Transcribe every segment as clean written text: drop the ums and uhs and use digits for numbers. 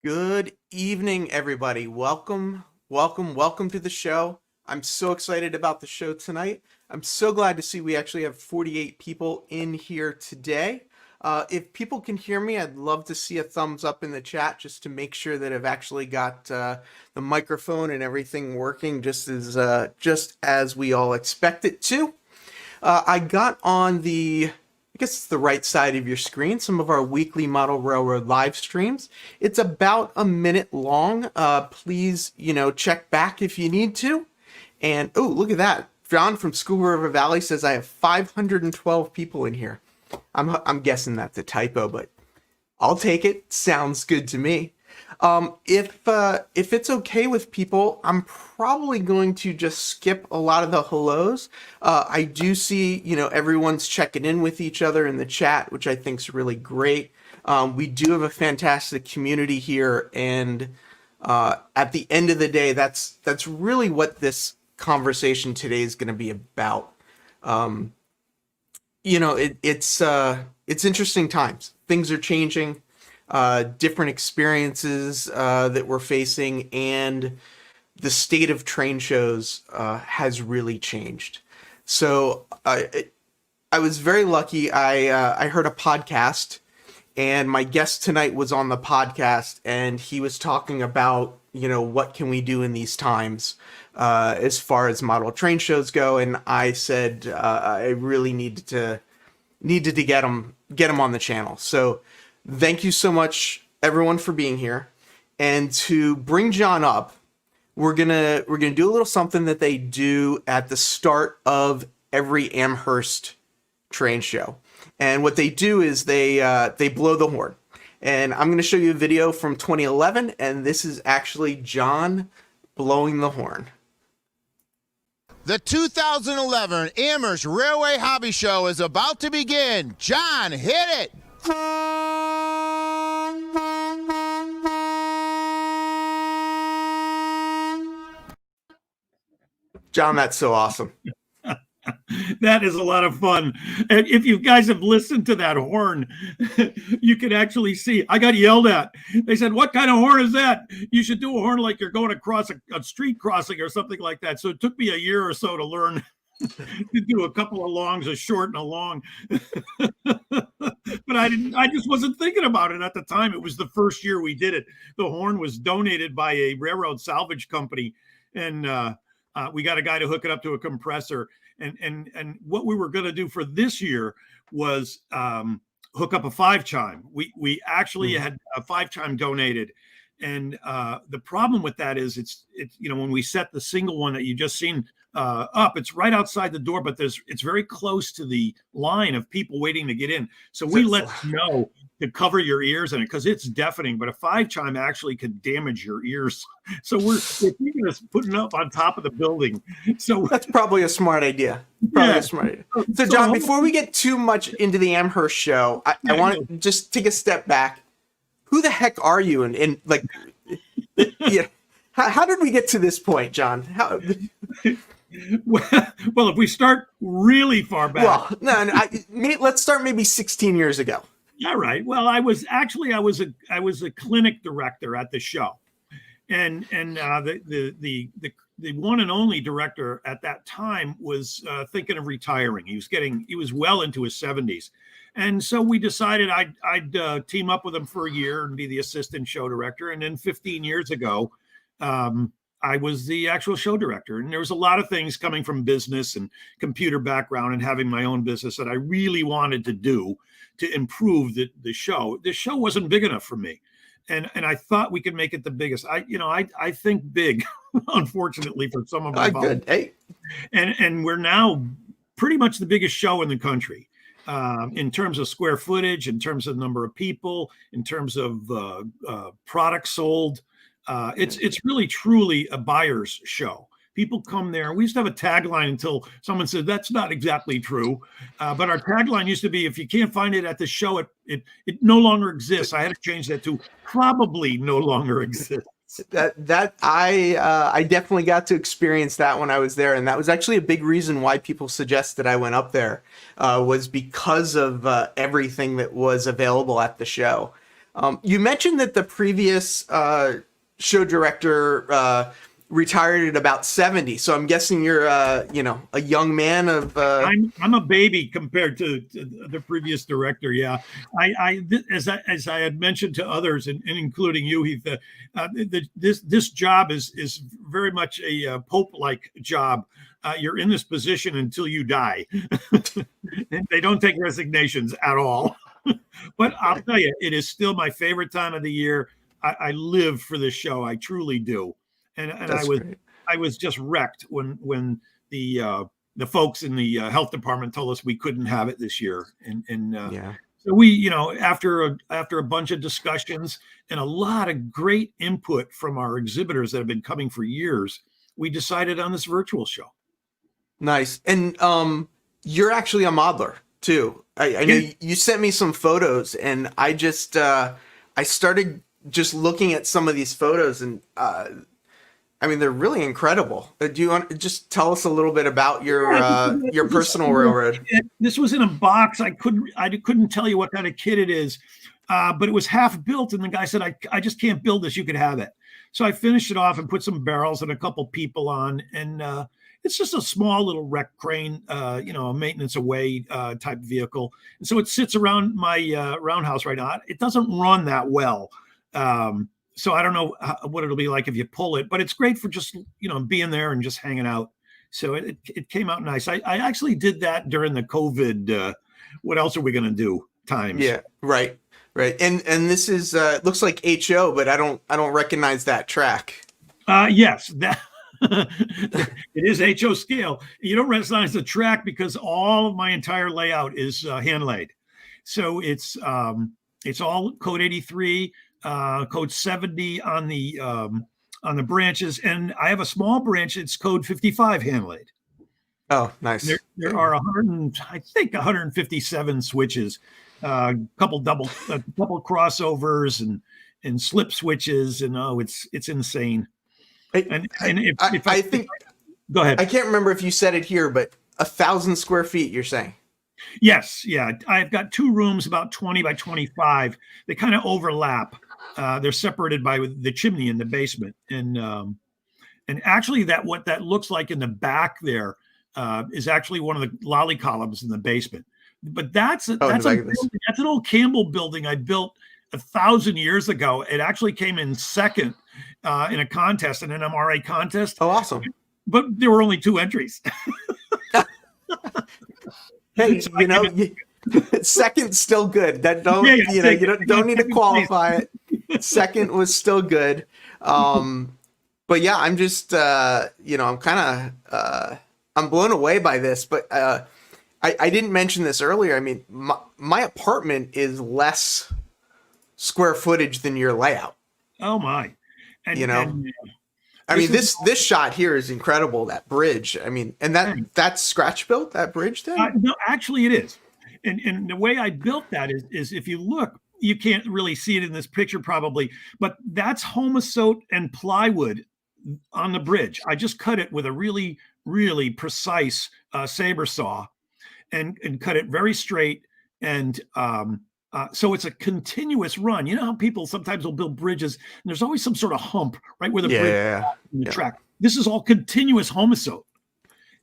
Good evening, everybody. Welcome to the show. I'm so excited about the show tonight. I'm so glad to see we actually have 48 people in here today. If people can hear me, I'd love to see a thumbs up in the chat just to make sure that I've actually got the microphone and everything working just as we all expect it to. I got on I guess it's the right side of your screen, some of our weekly Model Railroad live streams. It's about a minute long. Please, check back if you need to. And, oh, look at that. John from School River Valley says I have 512 people in here. I'm guessing that's a typo, but I'll take it. Sounds good to me. If it's okay with people, I'm probably going to just skip a lot of the hellos. I do see, everyone's checking in with each other in the chat, which I think is really great. We do have a fantastic community here, and at the end of the day, that's really what this conversation today is going to be about. It's interesting times. Things are changing. Different experiences that we're facing, and the state of train shows has really changed. So I was very lucky. I heard a podcast, and my guest tonight was on the podcast, and he was talking about, what can we do in these times as far as model train shows go. And I said I really needed to get him on the channel. So thank you so much, everyone, for being here. And to bring John up, we're gonna do a little something that they do at the start of every Amherst train show. And what they do is they blow the horn. And I'm gonna show you a video from 2011, and this is actually John blowing the horn. The 2011 Amherst Railway Hobby Show is about to begin. John, hit it! John, that's so awesome. That is a lot of fun. And if you guys have listened to that horn, you can actually see, I got yelled at. They said, "What kind of horn is that? You should do a horn like you're going across a street crossing or something like that." So it took me a year or so to learn to do a couple of longs, a short and a long. But I just wasn't thinking about it at the time. It was the first year we did it. The horn was donated by a railroad salvage company, and we got a guy to hook it up to a compressor. And what we were going to do for this year was hook up a 5-chime. We actually had a 5-chime donated. And the problem with that is it's when we set the single one that you just seen up, it's right outside the door, but it's very close to the line of people waiting to get in. So we let you know to cover your ears in it because it's deafening, but a 5-chime actually could damage your ears. So we're thinking of putting it up on top of the building. So that's probably a smart idea. So John, before we get too much into the Amherst show, I want to just take a step back. Who the heck are you? And like, yeah, how did we get to this point, John? Well, if we start really far back. Well, let's start maybe 16 years ago. All right. Well, I was a clinic director at the show, and the one and only director at that time was thinking of retiring. He was well into his 70s, and so we decided I'd team up with him for a year and be the assistant show director. And then 15 years ago, I was the actual show director. And there was a lot of things coming from business and computer background and having my own business that I really wanted to do to improve the show. The show wasn't big enough for me. And I thought we could make it the biggest. I think big, unfortunately, for some of my good. Hey. And we're now pretty much the biggest show in the country. In terms of square footage, in terms of number of people, in terms of products sold. It's really truly a buyer's show. People come there. We used to have a tagline until someone said that's not exactly true. But our tagline used to be, if you can't find it at the show, it no longer exists. I had to change that to probably no longer exists. I definitely got to experience that when I was there, and that was actually a big reason why people suggested I went up there, was because of everything that was available at the show. You mentioned that the previous show director retired at about 70. So I'm guessing you're, a young man of. I'm a baby compared to the previous director. Yeah, as I had mentioned to others, and including you, Heath, this job is very much a Pope-like job. You're in this position until you die. And they don't take resignations at all. But I'll tell you, it is still my favorite time of the year. I live for this show. I truly do. And I was just wrecked when the folks in the health department told us we couldn't have it this year. So we, after a bunch of discussions and a lot of great input from our exhibitors that have been coming for years, we decided on this virtual show. Nice. And you're actually a modeler too. I know you sent me some photos, and I just I started just looking at some of these photos, and they're really incredible. Do you want to just tell us a little bit about your personal railroad? This was in a box. I couldn't tell you what kind of kit it is, but it was half built, and the guy said, I just can't build this. You could have it. So I finished it off and put some barrels and a couple people on, and it's just a small little wreck crane, a maintenance away type vehicle. And so it sits around my roundhouse right now. It doesn't run that well. So I don't know what it'll be like if you pull it, but it's great for just, being there and just hanging out. So it came out nice. I actually did that during the COVID. What else are we going to do? Times. Yeah, right. And this is looks like HO, but I don't recognize that track. Yes, that it is HO scale. You don't recognize the track because all of my entire layout is hand laid. So it's all code 83. Code 70 on the branches, and I have a small branch. It's code 55 hand laid. Oh, nice. There are 157 switches, a couple crossovers and slip switches, and it's insane. I think. Go ahead. I can't remember if you said it here, but 1,000 square feet. You're saying. Yes, yeah. I've got two rooms about 20 by 25. They kind of overlap. They're separated by the chimney in the basement, and actually what that looks like in the back there is actually one of the lolly columns in the basement. But that's an old Campbell building I built 1,000 years ago. It actually came in second in a contest, in an MRA contest. Oh, awesome! But there were only 2 entries. Hey, second's still good. That don't need to qualify it. Second was still good. But yeah, I'm just I'm kind of I'm blown away by this. But I didn't mention this earlier. I mean, my apartment is less square footage than your layout. Oh my! This shot here is incredible. That bridge. I mean, and that's scratch built, that bridge then? No, actually it is. And the way I built that is if you look, you can't really see it in this picture probably, but that's homosote and plywood on the bridge. I just cut it with a really, really precise saber saw and cut it very straight. And so it's a continuous run. You know how people sometimes will build bridges and there's always some sort of hump right where the bridge in the track. This is all continuous homosote.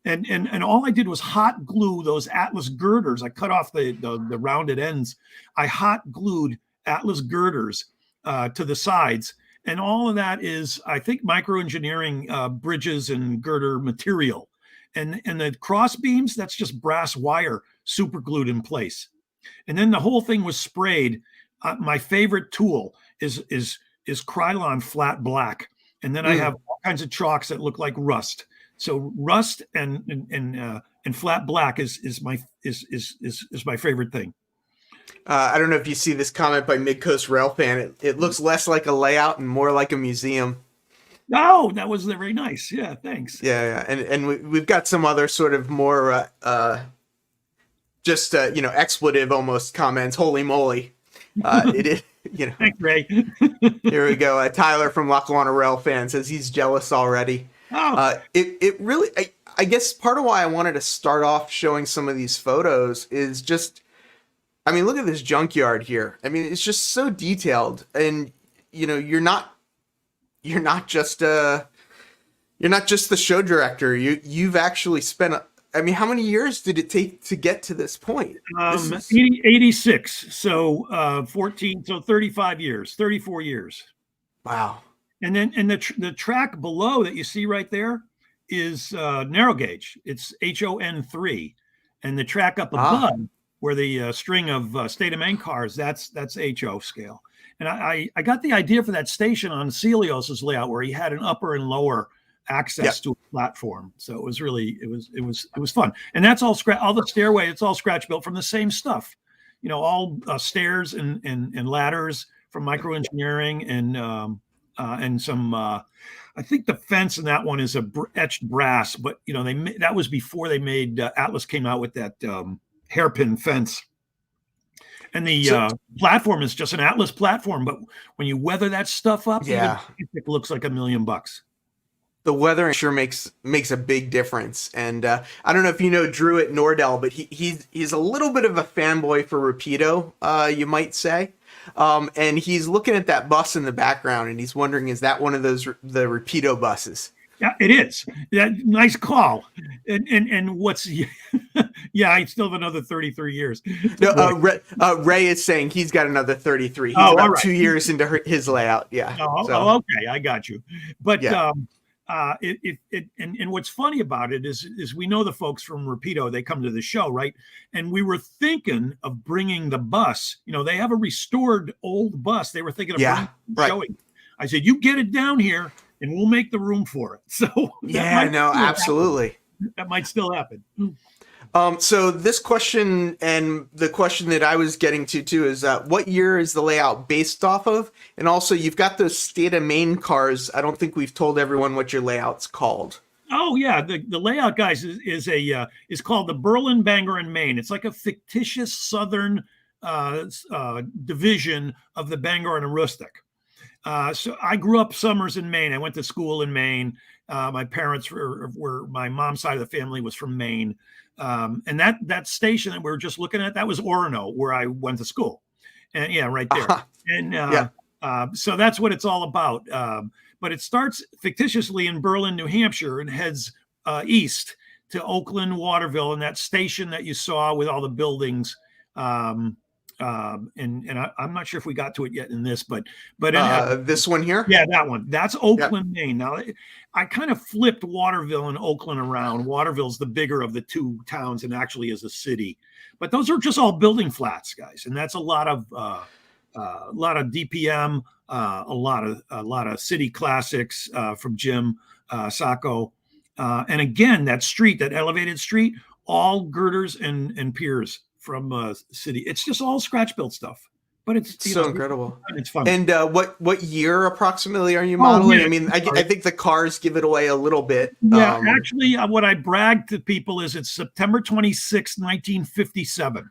And all I did was hot glue those Atlas girders. I cut off the rounded ends. I hot glued Atlas girders to the sides. And all of that is, I think, microengineering bridges and girder material. And the cross beams, that's just brass wire super glued in place. And then the whole thing was sprayed. My favorite tool is Krylon flat black. And then I have all kinds of chalks that look like rust. So rust and flat black is my favorite thing. I don't know if you see this comment by Midcoast Rail Fan. It looks less like a layout and more like a museum. Oh, that was very nice. Yeah, thanks. Yeah. And we've got some other sort of more expletive almost comments. Holy moly! It is. Thanks, Ray. Here we go. Tyler from Lackawanna Rail Fan says he's jealous already. Oh. It really, I guess part of why I wanted to start off showing some of these photos is just I mean, look at this junkyard here. I mean, it's just so detailed, and you're not just the show director. You've actually spent. I mean, how many years did it take to get to this point? 86. So 14. So 35 years, 34 years. Wow. And then the track below that you see right there is narrow gauge. It's HON3, and the track up above where the string of state of Maine cars, that's HO scale. And I got the idea for that station on Celios's layout where he had an upper and lower access to a platform. So it was really it was fun. And that's all the stairway. It's all scratch built from the same stuff. All stairs and ladders from Micro Engineering and some. I think the fence in that one is a etched brass, but that was before they made Atlas came out with that hairpin fence. And the platform is just an Atlas platform, but when you weather that stuff up, it looks like $1 million. The weathering sure makes a big difference. And I don't know if you know Drew at Nordell, but he's a little bit of a fanboy for Rapido, you might say. And he's looking at that bus in the background, and he's wondering, is that one of the Rapido buses? Yeah, it is. Nice call. And what's I still have another 33 years. No, Ray is saying he's got another 33. He's about 2 years into his layout. Yeah. Okay, I got you. But and what's funny about it is we know the folks from Rapido, they come to the show, right? And we were thinking of bringing the bus. They have a restored old bus. They were thinking of showing. I said, you get it down here and we'll make the room for it. So absolutely. That might still happen. So this question and the question that I was getting to too is what year is the layout based off of? And also you've got those state of Maine cars. I don't think we've told everyone what your layout's called. Oh yeah, the layout, guys, is called the Berlin Bangor in Maine. It's like a fictitious southern division of the Bangor and Aroostook. So I grew up summers in Maine. I went to school in Maine. My parents were my mom's side of the family was from Maine. And that station that we were just looking at, that was Orono, where I went to school. And right there. And so that's what it's all about. But it starts fictitiously in Berlin, New Hampshire, and heads east to Oakland, Waterville, and that station that you saw with all the buildings. And I'm not sure if we got to it yet in this, but this one here, that one, that's Oakland, Maine. Now I kind of flipped Waterville and Oakland around. Waterville's the bigger of the two towns and actually is a city, but those are just all building flats, guys, and that's a lot of DPM, a lot of city classics from Jim Sacco, and again that elevated street, all girders and piers from city. It's just all scratch built stuff, but it's so incredible. It's fun. And what year approximately are you modeling? I mean, I think the cars give it away a little bit. Yeah, actually, what I brag to people is it's September 26, 1957.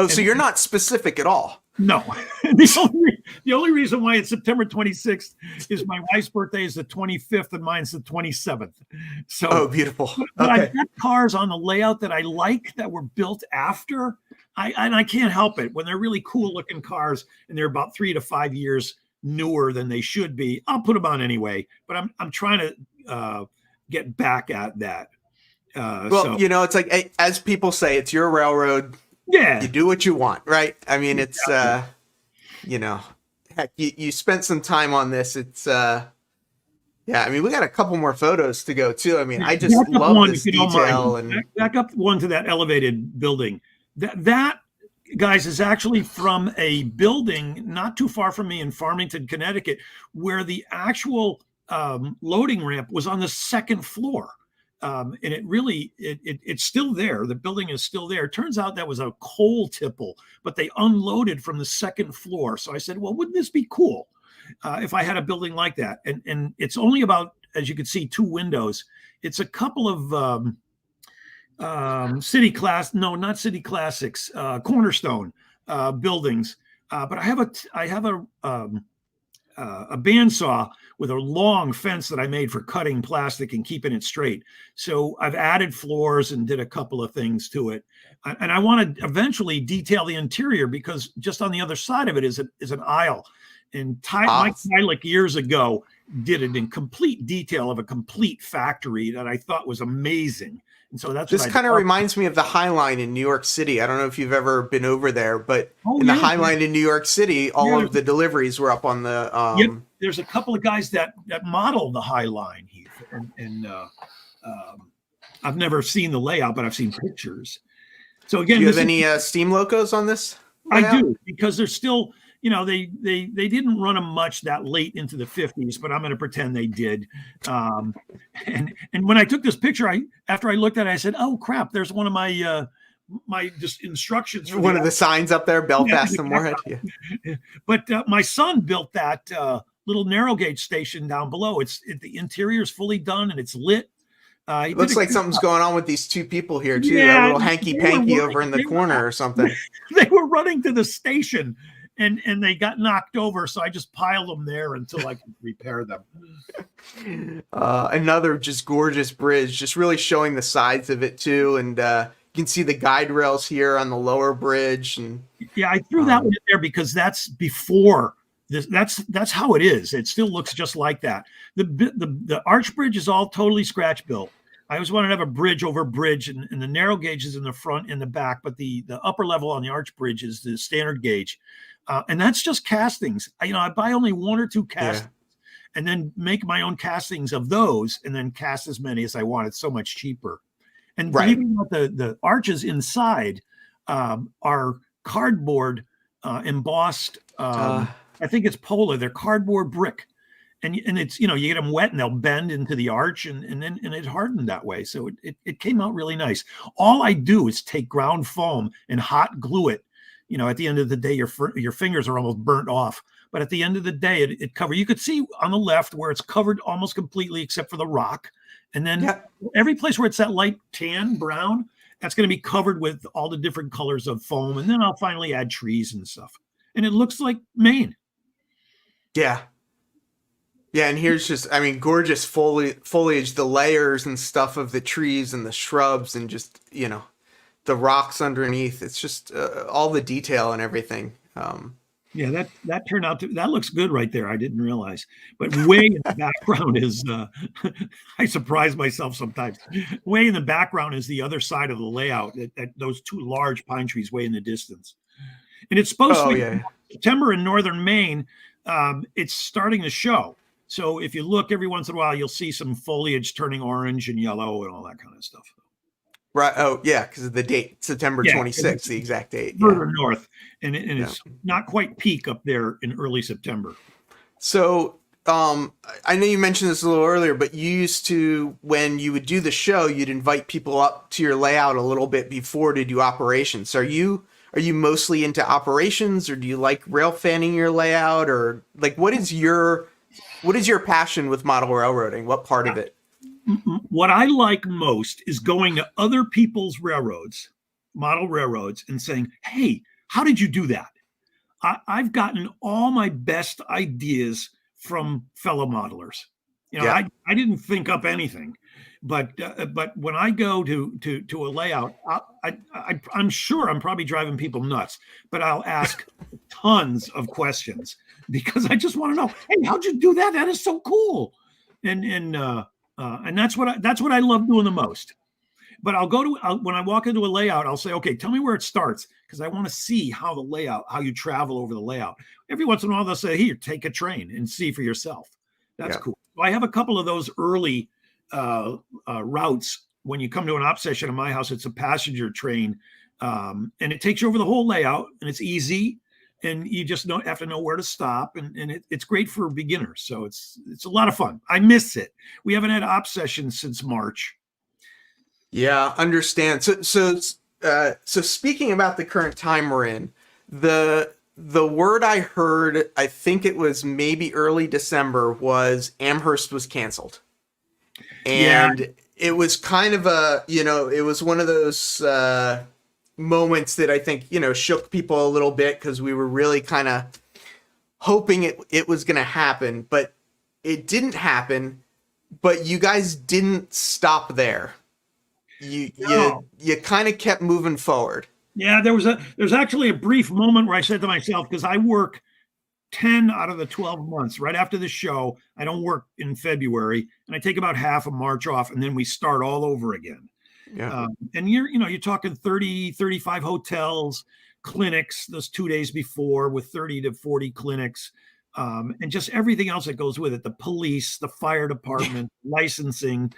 Oh, so you're not specific at all. No. The only reason why it's September 26th is my wife's birthday is the 25th and mine's the 27th. So beautiful. But I've got cars on the layout that I like that were built after. I can't help it. When they're really cool looking cars and they're about 3 to 5 years newer than they should be, I'll put them on anyway. But I'm trying to get back at that. It's like, as people say, it's your railroad. Yeah. You do what you want, right? I mean, it's, heck, you spent some time on this. It's, I mean, we got a couple more photos to go too. I mean, I just love this detail. And back up one to that elevated building. That, guys, is actually from a building not too far from me in Farmington, Connecticut, where the actual loading ramp was on the second floor. And it's still there. The building is still there. It turns out that was a coal tipple, but they unloaded from the second floor. So I said, well, wouldn't this be cool if I had a building like that? And it's only about, as you can see, 2 windows. It's a couple of Cornerstone buildings. But I have a bandsaw with a long fence that I made for cutting plastic and keeping it straight. So I've added floors and did a couple of things to it. And I want to eventually detail the interior, because just on the other side of it is an aisle. And Mike Tylick years ago did it in complete detail of a complete factory that I thought was amazing. And so that's this kind of reminds me of the High Line in New York City. I don't know if you've ever been over there, but the High Line in New York City, all of the deliveries were up on the. There's a couple of guys that model the High Line, Heath, and I've never seen the layout, but I've seen pictures. So again, do you have any steam locos on this layout? I do, because they're still, they didn't run them much that late into the 50s, but I'm going to pretend they did. And when I took this picture, after I looked at it, I said, "Oh crap! There's one of my just instructions." One of the signs up there, Belfast and Moorhead. Yeah. But my son built that little narrow gauge station down below. The interior is fully done and it's lit. It looks like something's going on with these two people here too. Yeah, a little hanky-panky over in the corner or something. They were running to the station and they got knocked over, so I just piled them there until I could repair them. Another just gorgeous bridge, just really showing the sides of it too, and you can see the guide rails here on the lower bridge. And yeah, I threw that one in there because that's before this. That's how it is. It still looks just like that. The arch bridge is all totally scratch built. I always wanted to have a bridge over bridge, and the narrow gauge is in the front and the back, but the upper level on the arch bridge is the standard gauge. And that's just castings. I buy only one or two castings and then make my own castings of those and then cast as many as I want. It's so much cheaper. And believe it or not, the arches inside are cardboard embossed. I think it's Polar. They're cardboard brick. And it's, you get them wet and they'll bend into the arch and it hardened that way. So it came out really nice. All I do is take ground foam and hot glue it. At the end of the day, your fingers are almost burnt off. But at the end of the day, it covered. You could see on the left where it's covered almost completely except for the rock. And then every place where it's that light tan brown, that's going to be covered with all the different colors of foam. And then I'll finally add trees and stuff. And it looks like Maine. Yeah. Yeah, and here's just, gorgeous foliage, the layers and stuff of the trees and the shrubs and just, the rocks underneath. It's just all the detail and everything. Yeah, that turned out that looks good right there. I didn't realize. But way in the background is, I surprise myself sometimes. Way in the background is the other side of the layout, those two large pine trees way in the distance. And it's supposed to be September in northern Maine. It's starting to show. So if you look every once in a while, you'll see some foliage turning orange and yellow and all that kind of stuff. Right. Oh, yeah, because of the date, September 26th, the exact date. Further north, and it's not quite peak up there in early September. So I know you mentioned this a little earlier, but you used to, when you would do the show, you'd invite people up to your layout a little bit before to do operations. So are you mostly into operations, or do you like rail fanning your layout, or what is your passion with model railroading? What part of it? What I like most is going to other people's railroads, model railroads, and saying, "Hey, how did you do that?" I've gotten all my best ideas from fellow modelers. I didn't think up anything, but when I go to a layout, I'm sure I'm probably driving people nuts, but I'll ask tons of questions because I just want to know, "Hey, how'd you do that? That is so cool." And that's what I love doing the most. But when I walk into a layout, I'll say, "Okay, tell me where it starts," because I want to see how you travel over the layout. Every once in a while, they'll say, "Here, take a train and see for yourself." That's cool. So I have a couple of those early routes. When you come to an op session in my house, it's a passenger train, and it takes you over the whole layout, and it's easy. And you just have to know where to stop, and it's great for beginners. So it's a lot of fun. I miss it. We haven't had op sessions since March. Yeah, understand. So speaking about the current time we're in, the word I heard, I think it was maybe early December, was Amherst was canceled, and it was kind of it was one of those moments that I think shook people a little bit, because we were really kind of hoping it was going to happen, but it didn't happen. But you guys didn't stop there. You kind of kept moving forward. Yeah, there's actually a brief moment where I said to myself, because I work 10 out of the 12 months right after the show. I don't work in February, and I take about half of March off, and then we start all over again. Yeah. And you're talking 30, 35 hotels, clinics those 2 days before with 30 to 40 clinics, and just everything else that goes with it, the police, the fire department, licensing.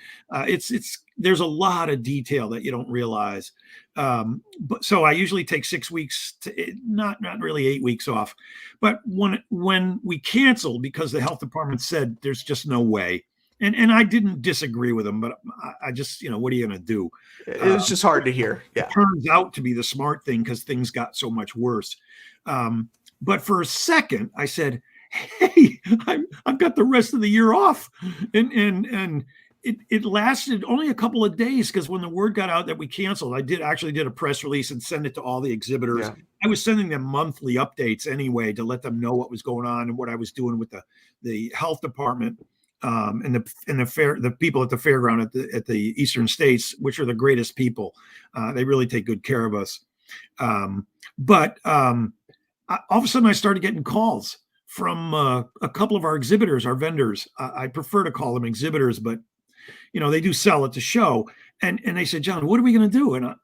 There's a lot of detail that you don't realize. But so I usually take 6 weeks to not really 8 weeks off. But when we canceled because the health department said there's just no way, and I didn't disagree with them, but I just, what are you going to do? It was just hard to hear. Yeah. It turns out to be the smart thing because things got so much worse. But for a second, I said, hey, I've got the rest of the year off. And it lasted only a couple of days, because when the word got out that we canceled, I actually did a press release and send it to all the exhibitors. Yeah. I was sending them monthly updates anyway to let them know what was going on and what I was doing with the health department. And the people at the fairground at the Eastern States, which are the greatest people. They really take good care of us. But all of a sudden I started getting calls from a couple of our exhibitors, our vendors. I prefer to call them exhibitors, but they do sell at the show. And they said, John, what are we going to do? And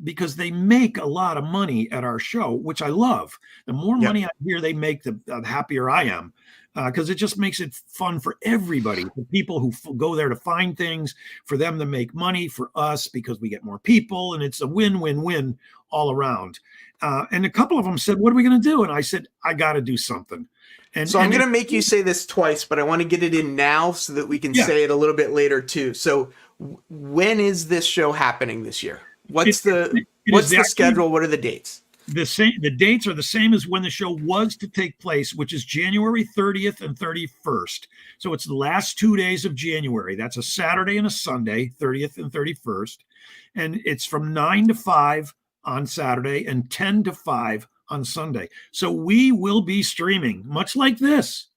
because they make a lot of money at our show, which I love. The more money I hear they make, the happier I am. Because it just makes it fun for everybody, for people who go there to find things, for them to make money, for us because we get more people, and it's a win-win-win all around. And a couple of them said, what are we going to do? And I said, I got to do something. And so I'm going to make you say this twice, but I want to get it in now so that we can say it a little bit later too. So when is this show happening this year? What's the schedule? What are the dates? The dates are the same as when the show was to take place, which is January 30th and 31st. So it's the last 2 days of January. That's a Saturday and a Sunday, 30th and 31st. And it's from 9 to 5 on Saturday and 10 to 5 on Sunday. So we will be streaming, much like this,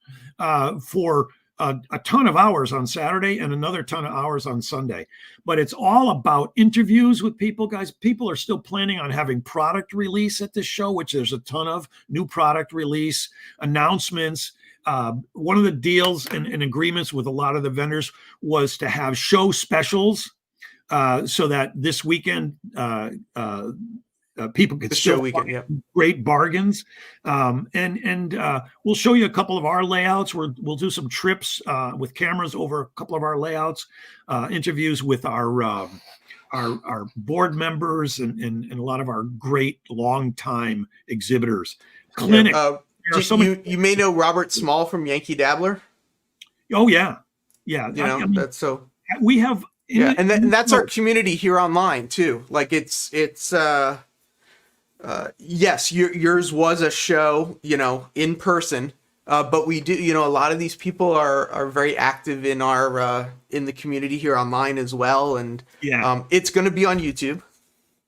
for a ton of hours on Saturday and another ton of hours on Sunday. But it's all about interviews with people, guys. People are still planning on having product release at this show, which there's a ton of new product release announcements. One of the deals and agreements with a lot of the vendors was to have show specials so that this weekend people could still find great bargains. And we'll show you a couple of our layouts. We'll do some trips with cameras over a couple of our layouts, interviews with our board members and a lot of our great longtime exhibitors. Clinic. You may know Robert Small from Yankee Dabbler. Oh yeah. That's so. We have. And that's our community here online too. Like it's yes, yours was a show, in person, but we do, a lot of these people are very active in our in the community here online as well, and it's going to be on YouTube.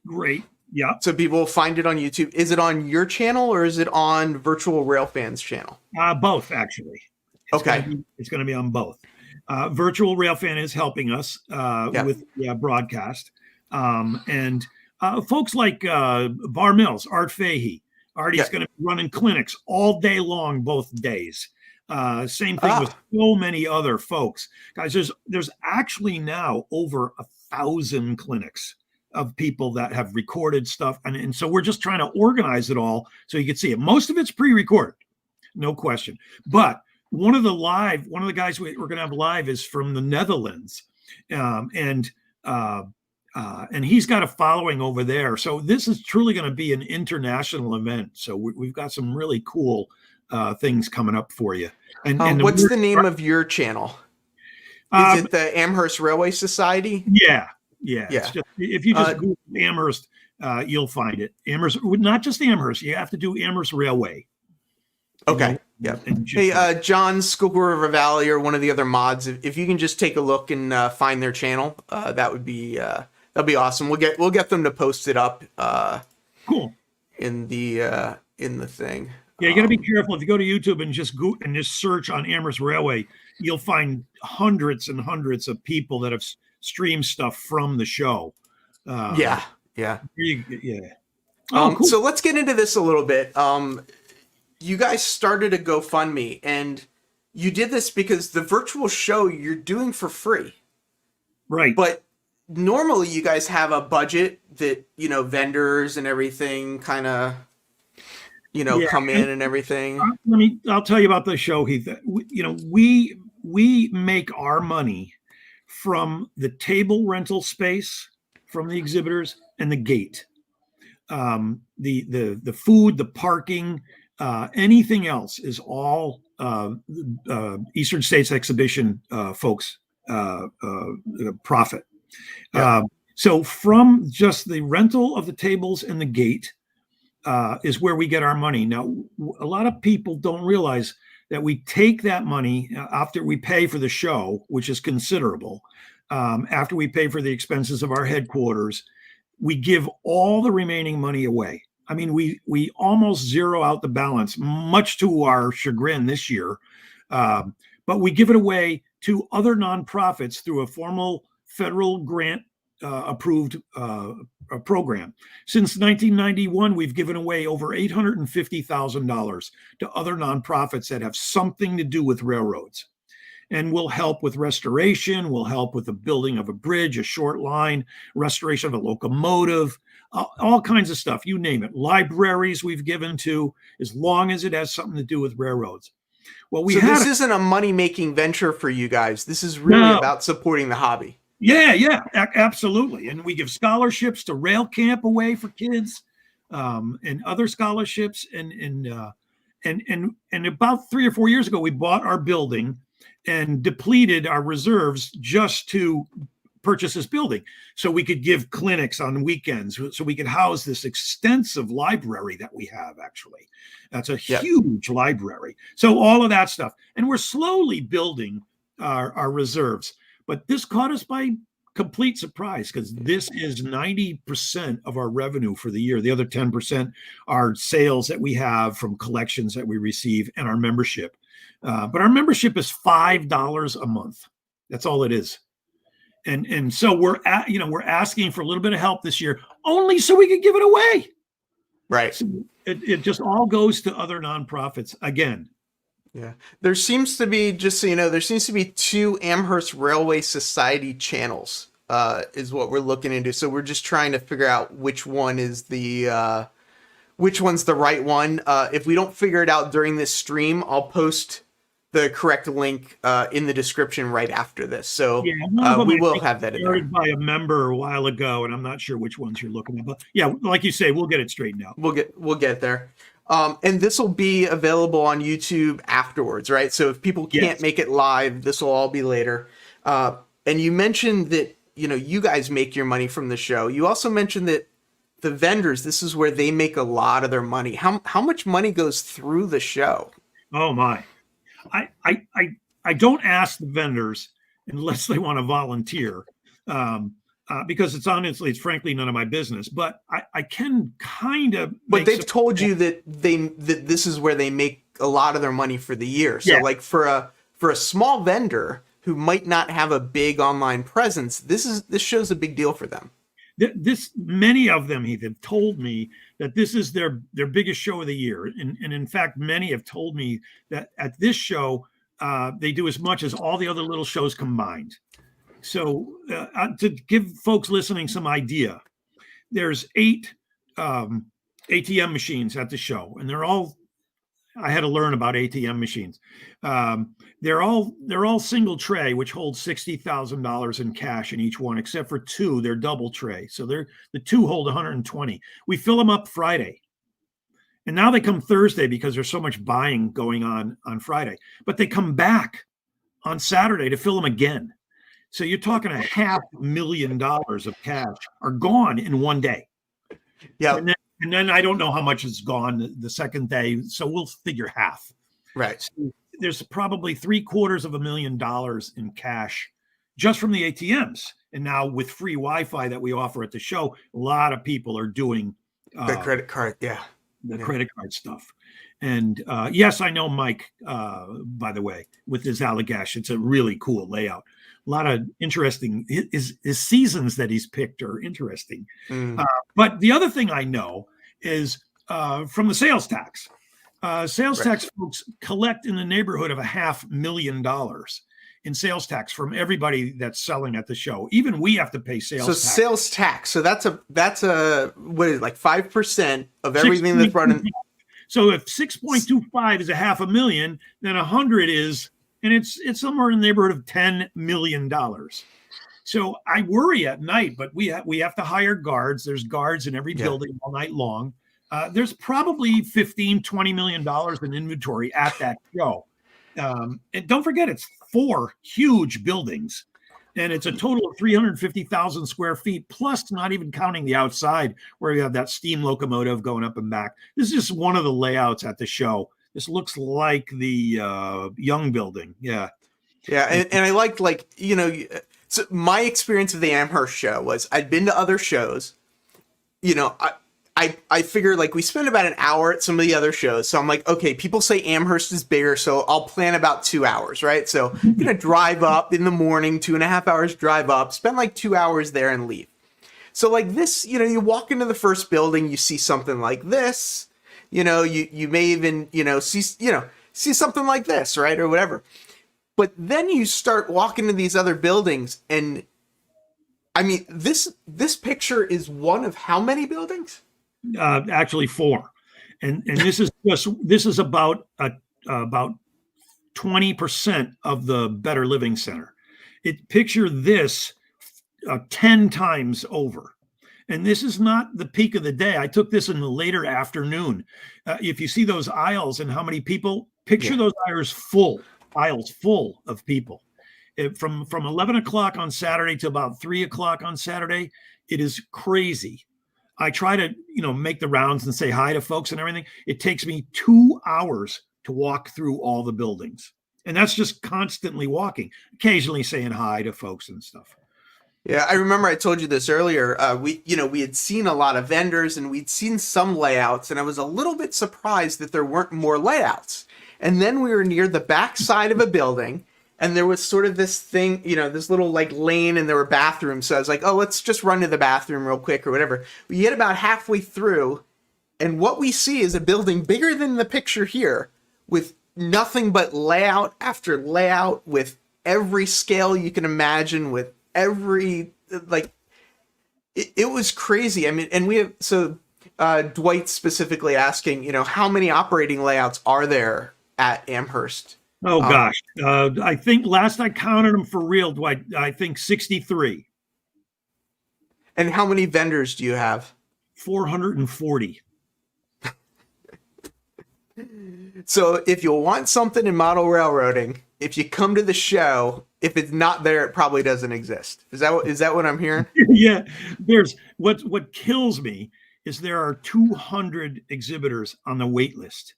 Great, yeah. So people will find it on YouTube. Is it on your channel or is it on Virtual Railfans channel? Both, actually. It's going to be on both. Virtual Railfan is helping us with broadcast, and. Folks like Bar Mills, Art Fahey. Artie's going to be running clinics all day long, both days. Same thing with so many other folks. Guys, there's actually now over 1,000 clinics of people that have recorded stuff. And so we're just trying to organize it all so you can see it. Most of it's pre-recorded, no question. But one of the guys we're going to have live is from the Netherlands. And he's got a following over there. So this is truly going to be an international event. So we've got some really cool things coming up for you. And what's the name of your channel? Is it the Amherst Railway Society? Yeah. Just, if you just Google Amherst, you'll find it. Amherst, not just Amherst. You have to do Amherst Railway. Okay. Yeah. Hey, John Schuylkill River Valley or one of the other mods, if you can just take a look and find their channel, that would be that'd be awesome. We'll get them to post it up. Cool. In the thing. Yeah, you got to be careful. If you go to YouTube and just go and just search on Amherst Railway, you'll find hundreds and hundreds of people that have streamed stuff from the show. Yeah. Yeah. Oh, cool. So let's get into this a little bit. You guys started a GoFundMe, and you did this because the virtual show you're doing for free. Right. But normally you guys have a budget that, vendors and everything kind of, come in and everything. I'll tell you about the show, Heath. We make our money from the table rental space, from the exhibitors, and the gate. The food, the parking, anything else is all Eastern States Exhibition folks profit. Yeah. So from just the rental of the tables and the gate is where we get our money. Now, a lot of people don't realize that we take that money after we pay for the show, which is considerable. After we pay for the expenses of our headquarters, we give all the remaining money away. I mean, we almost zero out the balance, much to our chagrin this year. But we give it away to other nonprofits through a formal federal grant approved program. Since 1991, we've given away over $850,000 to other nonprofits that have something to do with railroads. And we'll help with restoration, we'll help with the building of a bridge, a short line, restoration of a locomotive, all kinds of stuff, you name it. Libraries we've given to, as long as it has something to do with railroads. Well, this isn't a money-making venture for you guys. This is really about supporting the hobby. Yeah, absolutely. And we give scholarships to Rail Camp away for kids, and other scholarships. And about 3 or 4 years ago, we bought our building and depleted our reserves just to purchase this building so we could give clinics on weekends, so we could house this extensive library that we have. Actually, that's a huge library. So all of that stuff, and we're slowly building our reserves. But this caught us by complete surprise, because this is 90% of our revenue for the year. The other 10% are sales that we have from collections that we receive and our membership. But our membership is $5 a month. That's all it is. And so we're asking for a little bit of help this year, only so we can give it away. Right. So it just all goes to other nonprofits again. Yeah. There seems to be, just so you know, there seems to be 2 Amherst Railway Society channels, is what we're looking into. So we're just trying to figure out which one is which one's the right one. If we don't figure it out during this stream, I'll post the correct link in the description right after this. So we will have that in there. Started by a member a while ago, and I'm not sure which ones you're looking at. But yeah, like you say, we'll get it straightened out. We'll get there. And this will be available on YouTube afterwards, right? So if people can't make it live, this will all be later. And you mentioned that, you guys make your money from the show. You also mentioned that the vendors, this is where they make a lot of their money. How much money goes through the show? Oh my. I don't ask the vendors unless they want to volunteer, because it's frankly none of my business. But I can kind of. But they've told you that this is where they make a lot of their money for the year. So like for a small vendor who might not have a big online presence, this shows a big deal for them. Many of them have told me that this is their biggest show of the year, and in fact, many have told me that at this show they do as much as all the other little shows combined. So to give folks listening some idea, there's 8 ATM machines at the show, and they're all. I had to learn about ATM machines. They're all single tray, which holds $60,000 in cash in each one, except for 2. They're double tray, so the 2 hold 120. We fill them up Friday, and now they come Thursday because there's so much buying going on Friday. But they come back on Saturday to fill them again. So you're talking $500,000 of cash are gone in one day. Yeah. And then I don't know how much is gone the second day, so we'll figure half. Right. So there's probably $750,000 in cash just from the ATMs. And now with free Wi-Fi that we offer at the show, a lot of people are doing the credit card, credit card stuff. And yes, I know Mike, by the way, with his Allagash. It's a really cool layout. A lot of interesting, his seasons that he's picked are interesting. Mm. But the other thing I know is from the sales tax. Sales Right. tax folks collect in the neighborhood of $500,000 in sales tax from everybody that's selling at the show. Even we have to pay sales So tax. sales tax. So that's a what is it, like 5% of everything that's brought in. So if 6.25 is $500,000, then 100 is, and it's somewhere in the neighborhood of $10 million. So I worry at night, but we have to hire guards. There's guards in every building all night long. There's probably $15-20 million in inventory at that show. And don't forget, it's 4 huge buildings, and it's a total of 350,000 square feet, plus not even counting the outside where you have that steam locomotive going up and back. This is just one of the layouts at the show. This looks like the Young building. Yeah. Yeah. And I liked, like, so my experience of the Amherst show was I'd been to other shows. I figured, like, we spent about an hour at some of the other shows. So I'm like, okay, people say Amherst is bigger, so I'll plan about 2 hours, right? So I'm going to drive up in the morning, 2.5 hours drive up, spend like 2 hours there and leave. So like this, you walk into the first building, you see something like this, you may even, see something like this, right? Or whatever. But then you start walking to these other buildings, and I mean, this picture is one of how many buildings? Actually 4, and this is about 20% of the Better Living Center. Picture this 10 times over, and this is not the peak of the day. I took this in the later afternoon. If you see those aisles and how many people, picture those aisles full of people. From 11 o'clock on Saturday to about 3 o'clock on Saturday, it is crazy. I try to, make the rounds and say hi to folks and everything. It takes me 2 hours to walk through all the buildings. And that's just constantly walking, occasionally saying hi to folks and stuff. Yeah, I remember I told you this earlier. We had seen a lot of vendors and we'd seen some layouts, and I was a little bit surprised that there weren't more layouts. And then we were near the back side of a building, and there was sort of this thing, this little like lane, and there were bathrooms. So I was like, oh, let's just run to the bathroom real quick or whatever. We get about halfway through, and what we see is a building bigger than the picture here, with nothing but layout after layout, with every scale you can imagine, with every, like, it was crazy. I mean, and we have, so Dwight specifically asking, how many operating layouts are there at Amherst? Oh gosh, I think last I counted them for real, Dwight, I think 63. And how many vendors do you have? 440. So if you want something in model railroading, if you come to the show, if it's not there, it probably doesn't exist. Is that what I'm hearing? Yeah, there's what kills me is there are 200 exhibitors on the wait list.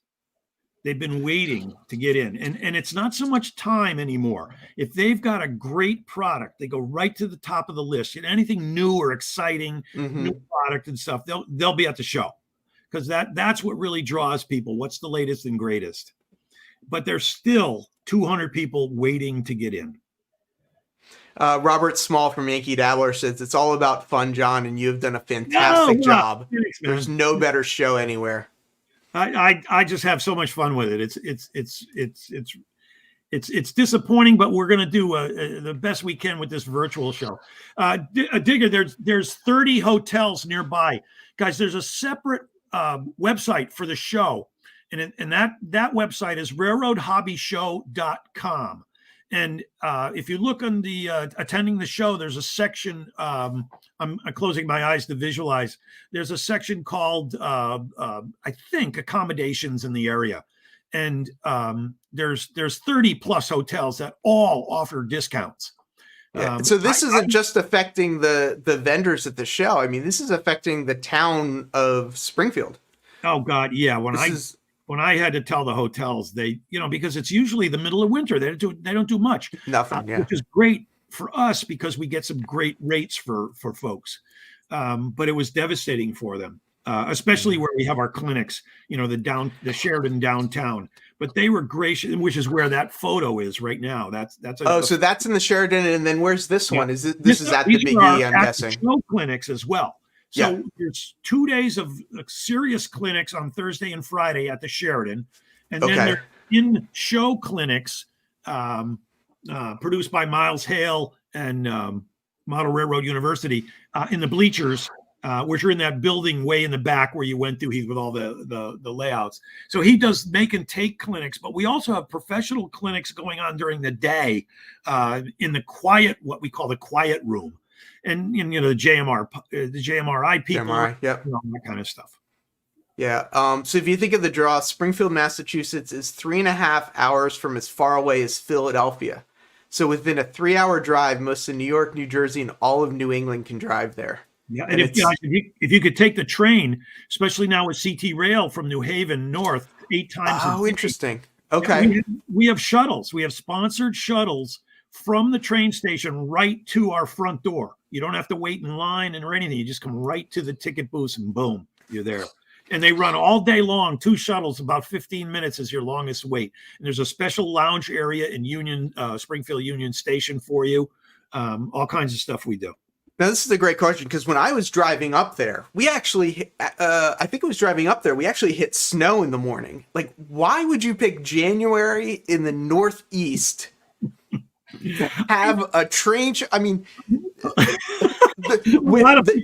They've been waiting to get in, and it's not so much time anymore. If they've got a great product, they go right to the top of the list. And anything new or exciting, new product and stuff, they'll be at the show, because that's what really draws people. What's the latest and greatest? But there's still 200 people waiting to get in. Robert Small from Yankee Dabbler says it's all about fun, John, and you have done a fantastic job. Thanks, man. There's no better show anywhere. I just have so much fun with it. It's disappointing, but we're going to do the best we can with this virtual show. Digger, there's 30 hotels nearby, guys. There's a separate website for the show, and that website is railroadhobbyshow.com. And if you look on the attending the show, there's a section. I'm closing my eyes to visualize. There's a section called, I think, accommodations in the area, and there's 30 plus hotels that all offer discounts. Yeah. So this isn't just affecting the vendors at the show. I mean, this is affecting the town of Springfield. Oh God, yeah. When I had to tell the hotels, they, because it's usually the middle of winter, they don't do much. Nothing, yeah. Which is great for us because we get some great rates for folks. But it was devastating for them. especially where we have our clinics, the Sheridan downtown. But they were gracious, which is where that photo is right now. So that's in the Sheridan, and then where's this one? Is this is at the these Big are E, I'm guessing. show clinics as well. So there's 2 days of serious clinics on Thursday and Friday at the Sheridan, and then there's in-show clinics produced by Miles Hale and Model Railroad University in the bleachers, which are in that building way in the back where you went through, Heath, with all the layouts. So he does make and take clinics, but we also have professional clinics going on during the day in the what we call the quiet room. And the JMRI people, that kind of stuff. Yeah. So if you think of the draw, Springfield, Massachusetts is 3.5 hours from as far away as Philadelphia. So within a 3-hour drive, most of New York, New Jersey, and all of New England can drive there. Yeah, and if you could take the train, especially now with CT Rail from New Haven north 8 times. Oh, interesting. Okay. Yeah, we have shuttles. We have sponsored shuttles from the train station right to our front door. You don't have to wait in line or anything. You just come right to the ticket booth and boom, you're there. And they run all day long, 2 shuttles, about 15 minutes is your longest wait. And there's a special lounge area in Springfield Union Station for you. All kinds of stuff we do. Now, this is a great question because when I was driving up there, we actually, I think it was driving up there, we actually hit snow in the morning. Like, why would you pick January in the Northeast? Have a train? I mean,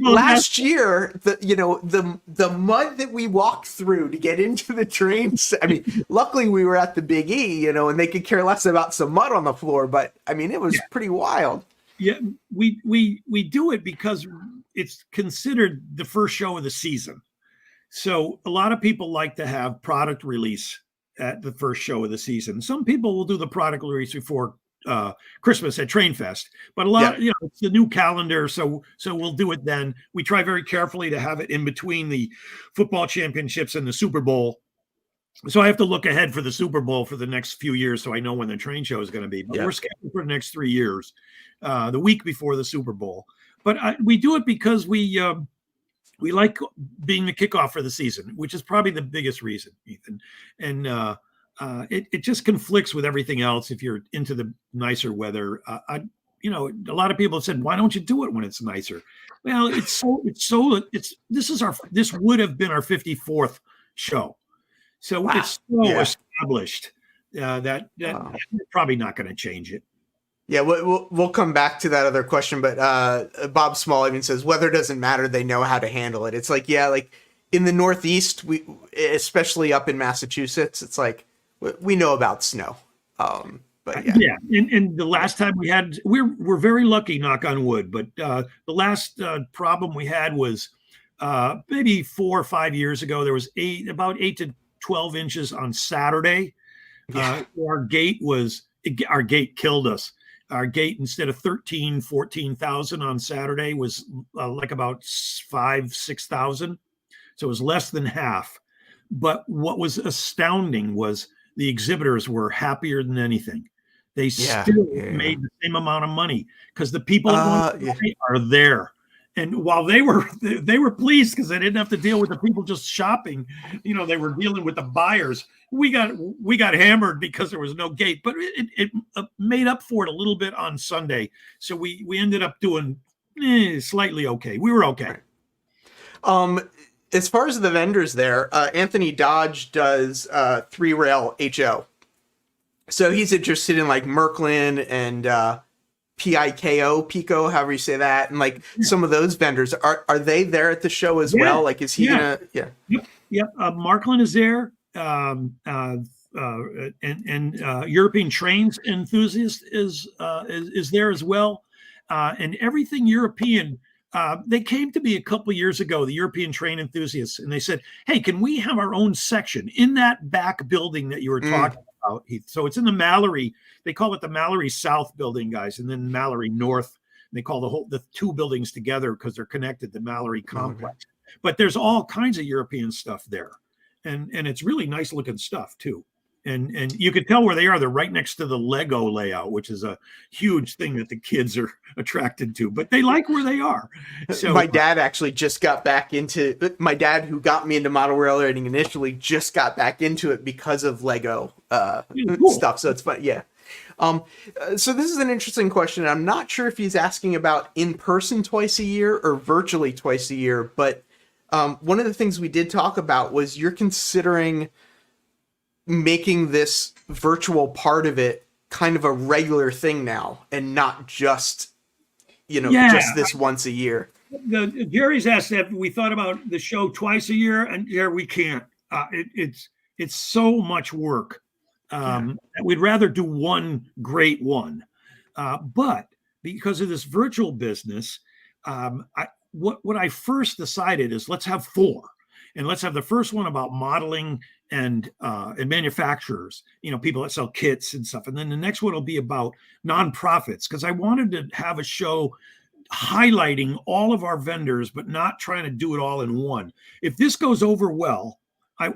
last year, the mud that we walked through to get into the trains. I mean, luckily we were at the Big E, and they could care less about some mud on the floor. But I mean, it was pretty wild. Yeah, we do it because it's considered the first show of the season. So a lot of people like to have product release at the first show of the season. Some people will do the product release before Christmas at Train Fest, but a lot, it's the new calendar. So we'll do it then. We try very carefully to have it in between the football championships and the Super Bowl. So I have to look ahead for the Super Bowl for the next few years, so I know when the train show is going to be. But we're scheduled for the next 3 years, the week before the Super Bowl. But we do it because we like being the kickoff for the season, which is probably the biggest reason, Ethan. And it just conflicts with everything else if you're into the nicer weather. A lot of people have said, why don't you do it when it's nicer? Well, this would have been our 54th show. So it's so established that we're probably not going to change it. Yeah, we'll come back to that other question, but Bob Small even says weather doesn't matter; they know how to handle it. It's like in the Northeast, we especially up in Massachusetts, it's like we know about snow. But and the last time we had, we're very lucky, knock on wood. But the last problem we had was maybe 4 or 5 years ago. There was about 8 to 12 inches on Saturday. Our gate killed us. Our gate, instead of 14,000 on Saturday, was like about 6,000. So it was less than half. But what was astounding was the exhibitors were happier than anything. They still made the same amount of money because the people are there. And while they were pleased because they didn't have to deal with the people just shopping, they were dealing with the buyers. We got hammered because there was no gate, but it made up for it a little bit on Sunday. So we ended up doing slightly okay. We were okay. As far as the vendors there, Anthony Dodge does 3-Rail HO. So he's interested in like Merklin and Pico, however you say that, and some of those vendors. Are they there at the show as well? Like, is he gonna? Yeah. Yep. Marklin is there, and European Trains Enthusiast is there as well, and everything European. They came to me a couple years ago, the European Train Enthusiasts, and they said, "Hey, can we have our own section in that back building that you were talking about, Heath?" So it's in the Mallory. They call it the Mallory South building, guys, and then Mallory North. And they call the 2 buildings together because they're connected, the Mallory complex. But there's all kinds of European stuff there, and it's really nice looking stuff too. and you could tell where they are. They're right next to the Lego layout, which is a huge thing that the kids are attracted to, but they like where they are. So my dad actually just got back into my dad, who got me into model railroading initially, just got back into it because of Lego cool. stuff. So it's fun. Yeah. So this is an interesting question. I'm not sure if he's asking about in person twice a year or virtually twice a year, but one of the things we did talk about was you're considering making this virtual part of it kind of a regular thing now, and not just, just this once a year. Jerry's asked if we thought about the show twice a year, and we can't. It's so much work. We'd rather do one great one, but because of this virtual business, what I first decided is let's have 4, and let's have the first one about modeling and manufacturers, people that sell kits and stuff, and then the next one will be about nonprofits, because I wanted to have a show highlighting all of our vendors, but not trying to do it all in one. If this goes over well,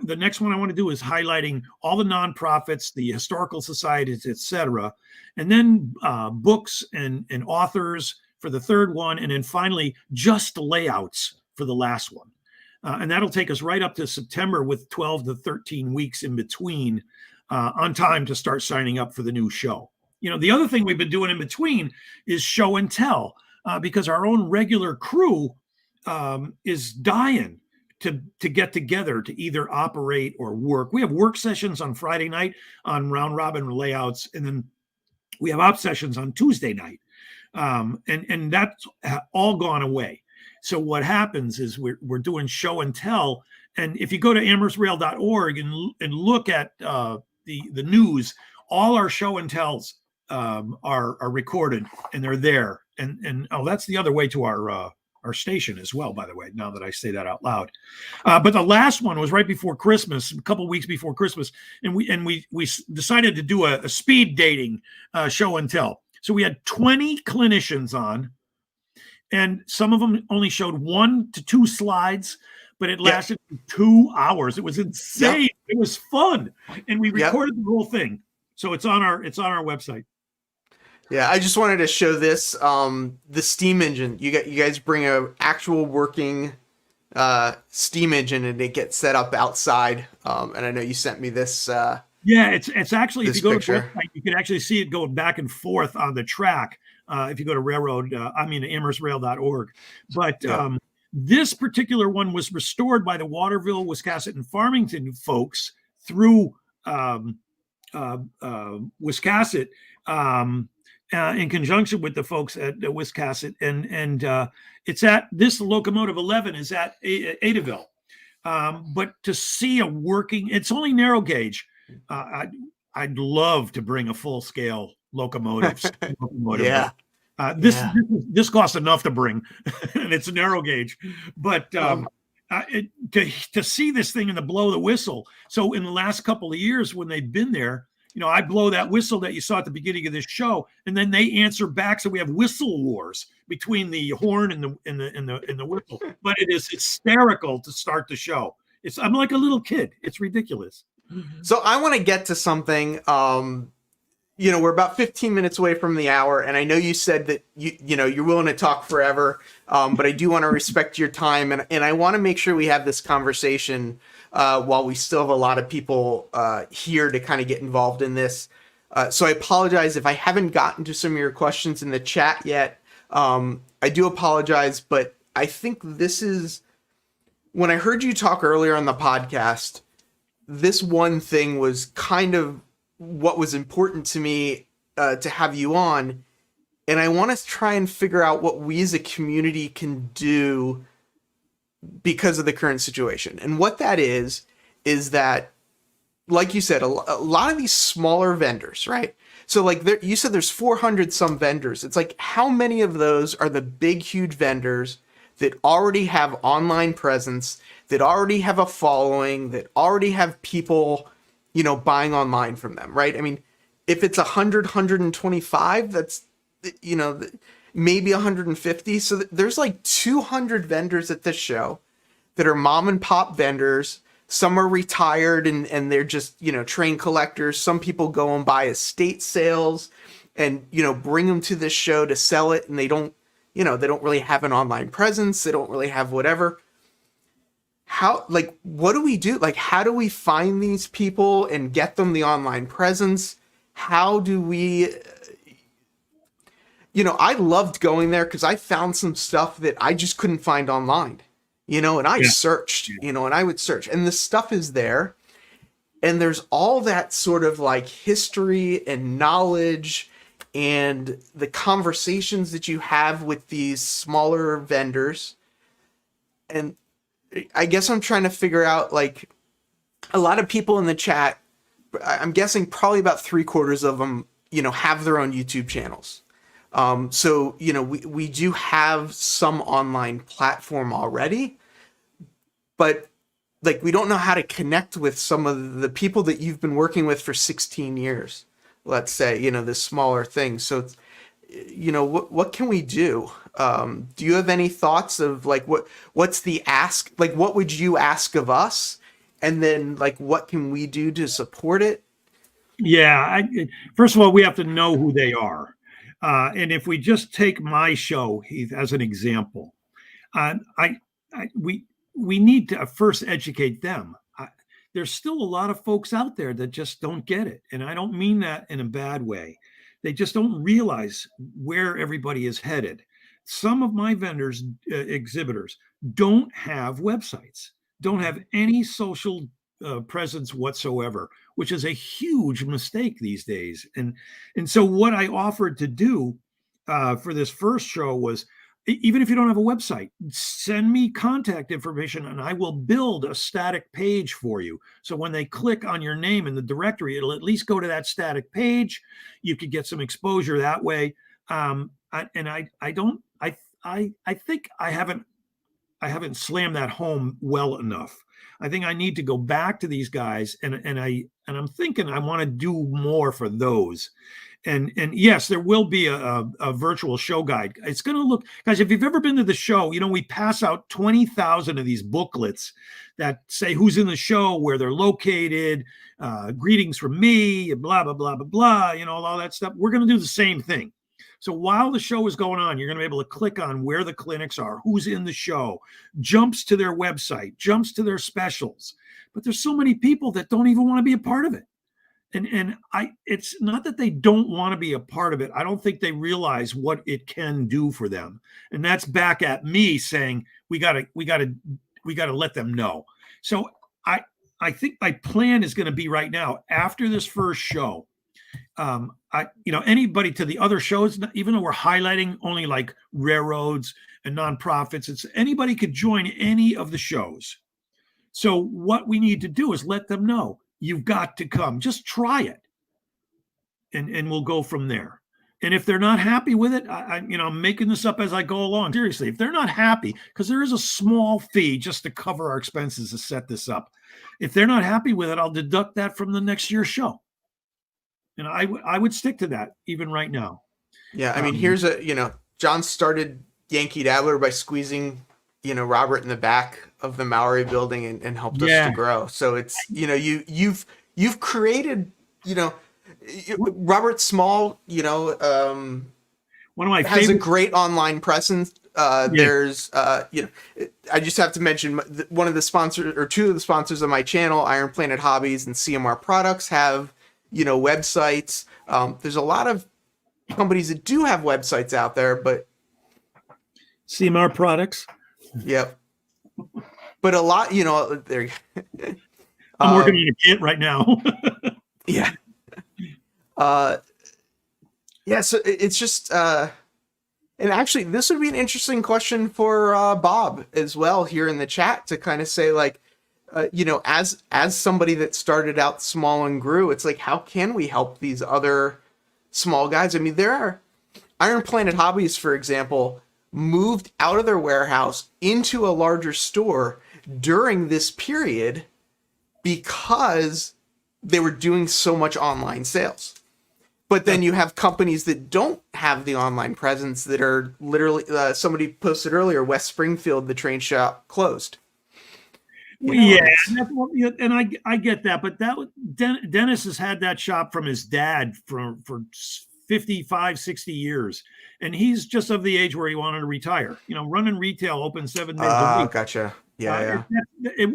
the next one I want to do is highlighting all the nonprofits, the historical societies, etc., and then books and authors for the third one, and then finally just the layouts for the last one. And that'll take us right up to September, with 12 to 13 weeks in between, on time to start signing up for the new show. The other thing we've been doing in between is show and tell, because our own regular crew is dying to get together to either operate or work. We have work sessions on Friday night on round robin layouts, and then we have op sessions on Tuesday night. And that's all gone away. So what happens is we're doing show and tell. And if you go to amherstrail.org and look at the news, all our show and tells are recorded, and they're there. And that's the other way to our station as well, by the way, now that I say that out loud. But the last one was right before Christmas, a couple weeks before Christmas, and we decided to do a speed dating show and tell. So we had 20 clinicians on, and some of them only showed 1 to 2 slides, but it lasted 2 hours. It was insane. Yep. It was fun, and we recorded the whole thing. So it's on our website. Yeah, I just wanted to show this, the steam engine. You guys bring a actual working steam engine, and it gets set up outside. And I know you sent me this. It's actually, if you go picture. to the website, you can actually see it going back and forth on the track. If you go to amherstrail.org. But this particular one was restored by the Waterville, Wiscasset, and Farmington folks through Wiscasset, in conjunction with the folks at Wiscasset, and it's at this locomotive 11 is at Adaville. But to see a working, it's only narrow gauge. I'd love to bring a full scale locomotive. This costs enough to bring, and it's a narrow gauge. But to see this thing and to blow the whistle. So in the last couple of years when they've been there, I blow that whistle that you saw at the beginning of this show, and then they answer back. So we have whistle wars between the horn and the whistle. But it is hysterical to start the show. I'm like a little kid. It's ridiculous. So I want to get to something. We're about 15 minutes away from the hour, and I know you said that you're willing to talk forever, but I do want to respect your time, and I want to make sure we have this conversation while we still have a lot of people here to kind of get involved in this. So I apologize if I haven't gotten to some of your questions in the chat yet. I do apologize, but I think this is, when I heard you talk earlier on the podcast, this one thing was kind of what was important to me to have you on. And I want to try and figure out what we as a community can do because of the current situation. And what that is that, like you said, a lot of these smaller vendors, right? So like you said, there's 400 some vendors. It's like, how many of those are the big, huge vendors that already have online presence, that already have a following, that already have people, buying online from them, right? I mean, if it's 100, 125, that's, maybe 150. So there's like 200 vendors at this show that are mom and pop vendors some are retired and they're just, train collectors. Some people go and buy estate sales and, bring them to this show to sell it. And they don't really have an online presence. They don't really have whatever. What do we do? How do we find these people and get them the online presence? How do we, I loved going there because I found some stuff that I just couldn't find online, and I searched, and I would search, and the stuff is there. And there's all that sort of history and knowledge and the conversations that you have with these smaller vendors. And I guess I'm trying to figure out, a lot of people in the chat, I'm guessing probably about 3/4 of them, have their own YouTube channels. So, we do have some online platform already, but we don't know how to connect with some of the people that you've been working with for 16 years, let's say, this smaller thing. So, what can we do? Do you have any thoughts of what's the ask? What would you ask of us? And then what can we do to support it? Yeah. First of all, we have to know who they are. And if we just take my show, Heath, as an example, we need to first educate them. There's still a lot of folks out there that just don't get it. And I don't mean that in a bad way. They just don't realize where everybody is headed. Some of my vendors, exhibitors, don't have websites, don't have any social presence whatsoever, which is a huge mistake these days. And so what I offered to do for this first show was, even if you don't have a website, send me contact information and I will build a static page for you. So when they click on your name in the directory, it'll at least go to that static page. You could get some exposure that way. I think I haven't slammed that home well enough. I think I need to go back to these guys and I'm thinking I want to do more for those. And yes, there will be a virtual show guide. It's going to look, guys, if you've ever been to the show, we pass out 20,000 of these booklets that say who's in the show, where they're located, greetings from me, blah, blah, blah, blah, blah, all that stuff. We're going to do the same thing. So while the show is going on, you're going to be able to click on where the clinics are, who's in the show, jumps to their website, jumps to their specials. But there's so many people that don't even want to be a part of it. And it's not that they don't want to be a part of it. I don't think they realize what it can do for them. And that's back at me saying, we gotta let them know. So I think my plan is going to be right now, after this first show, anybody to the other shows, even though we're highlighting only railroads and nonprofits, it's anybody could join any of the shows. So what we need to do is let them know, you've got to come, just try it. And we'll go from there. And if they're not happy with it, I'm making this up as I go along. Seriously, if they're not happy, because there is a small fee just to cover our expenses to set this up. If they're not happy with it, I'll deduct that from the next year's show. And I would stick to that even right now. Yeah, I mean, here's John started Yankee Dabbler by squeezing, Robert in the back of the Maori building and helped us to grow. So it's, you've created, Robert Small, one of my has favorite, a great online presence. There's, I just have to mention one of the sponsors, or two of the sponsors of my channel, Iron Planet Hobbies and CMR Products, have websites. There's a lot of companies that do have websites out there, but CMR Products. Yep. But a lot, there. I'm working on a kit right now. Yeah. So it's just, and actually this would be an interesting question for Bob as well here in the chat, to kind of say as somebody that started out small and grew, it's how can we help these other small guys? I mean, there are Iron Planet Hobbies, for example, moved out of their warehouse into a larger store during this period because they were doing so much online sales. But then you have companies that don't have the online presence that are literally, somebody posted earlier, West Springfield, the train shop closed. You Well, know, yeah, it's, and I get that, but Dennis has had that shop from his dad for 55, 60 years, and he's just of the age where he wanted to retire. Running retail open 7 days a week. gotcha. Yeah, yeah.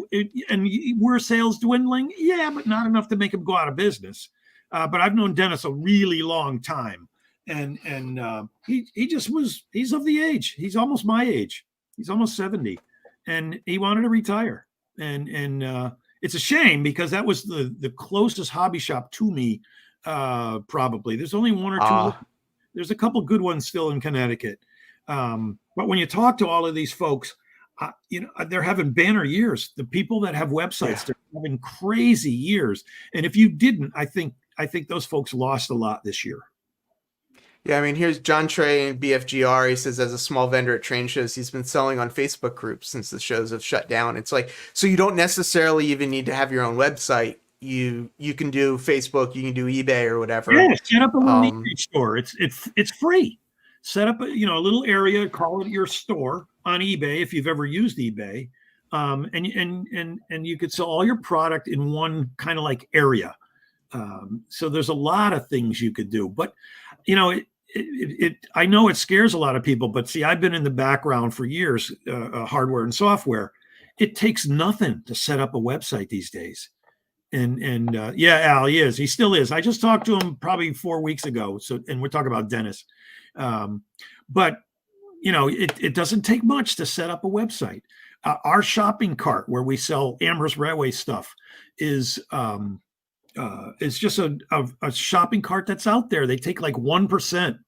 And were sales dwindling? Yeah, but not enough to make him go out of business. But I've known Dennis a really long time, and he's of the age. He's almost my age. He's almost 70, and he wanted to retire. And it's a shame because that was the closest hobby shop to me. Probably there's only one or two. There's a couple good ones still in Connecticut. But when you talk to all of these folks, they're having banner years. The people that have websites, they're having crazy years. And if you didn't, I think those folks lost a lot this year. Yeah, I mean, here's John Trey in BFGR. He says, as a small vendor at train shows, he's been selling on Facebook groups since the shows have shut down. It's like, so you don't necessarily even need to have your own website. You can do Facebook, you can do eBay or whatever. Yeah, set up a little eBay store. It's free. Set up a little area, call it your store on eBay if you've ever used eBay, and you could sell all your product in one kind of like area. So there's a lot of things you could do, but I know it scares a lot of people, but see, I've been in the background for years, hardware and software. It takes nothing to set up a website these days. And yeah, Al, he still is. I just talked to him probably 4 weeks ago. And we're talking about Dennis. But it doesn't take much to set up a website. Our shopping cart where we sell Amherst Railway stuff is just a shopping cart that's out there. They take like 1%,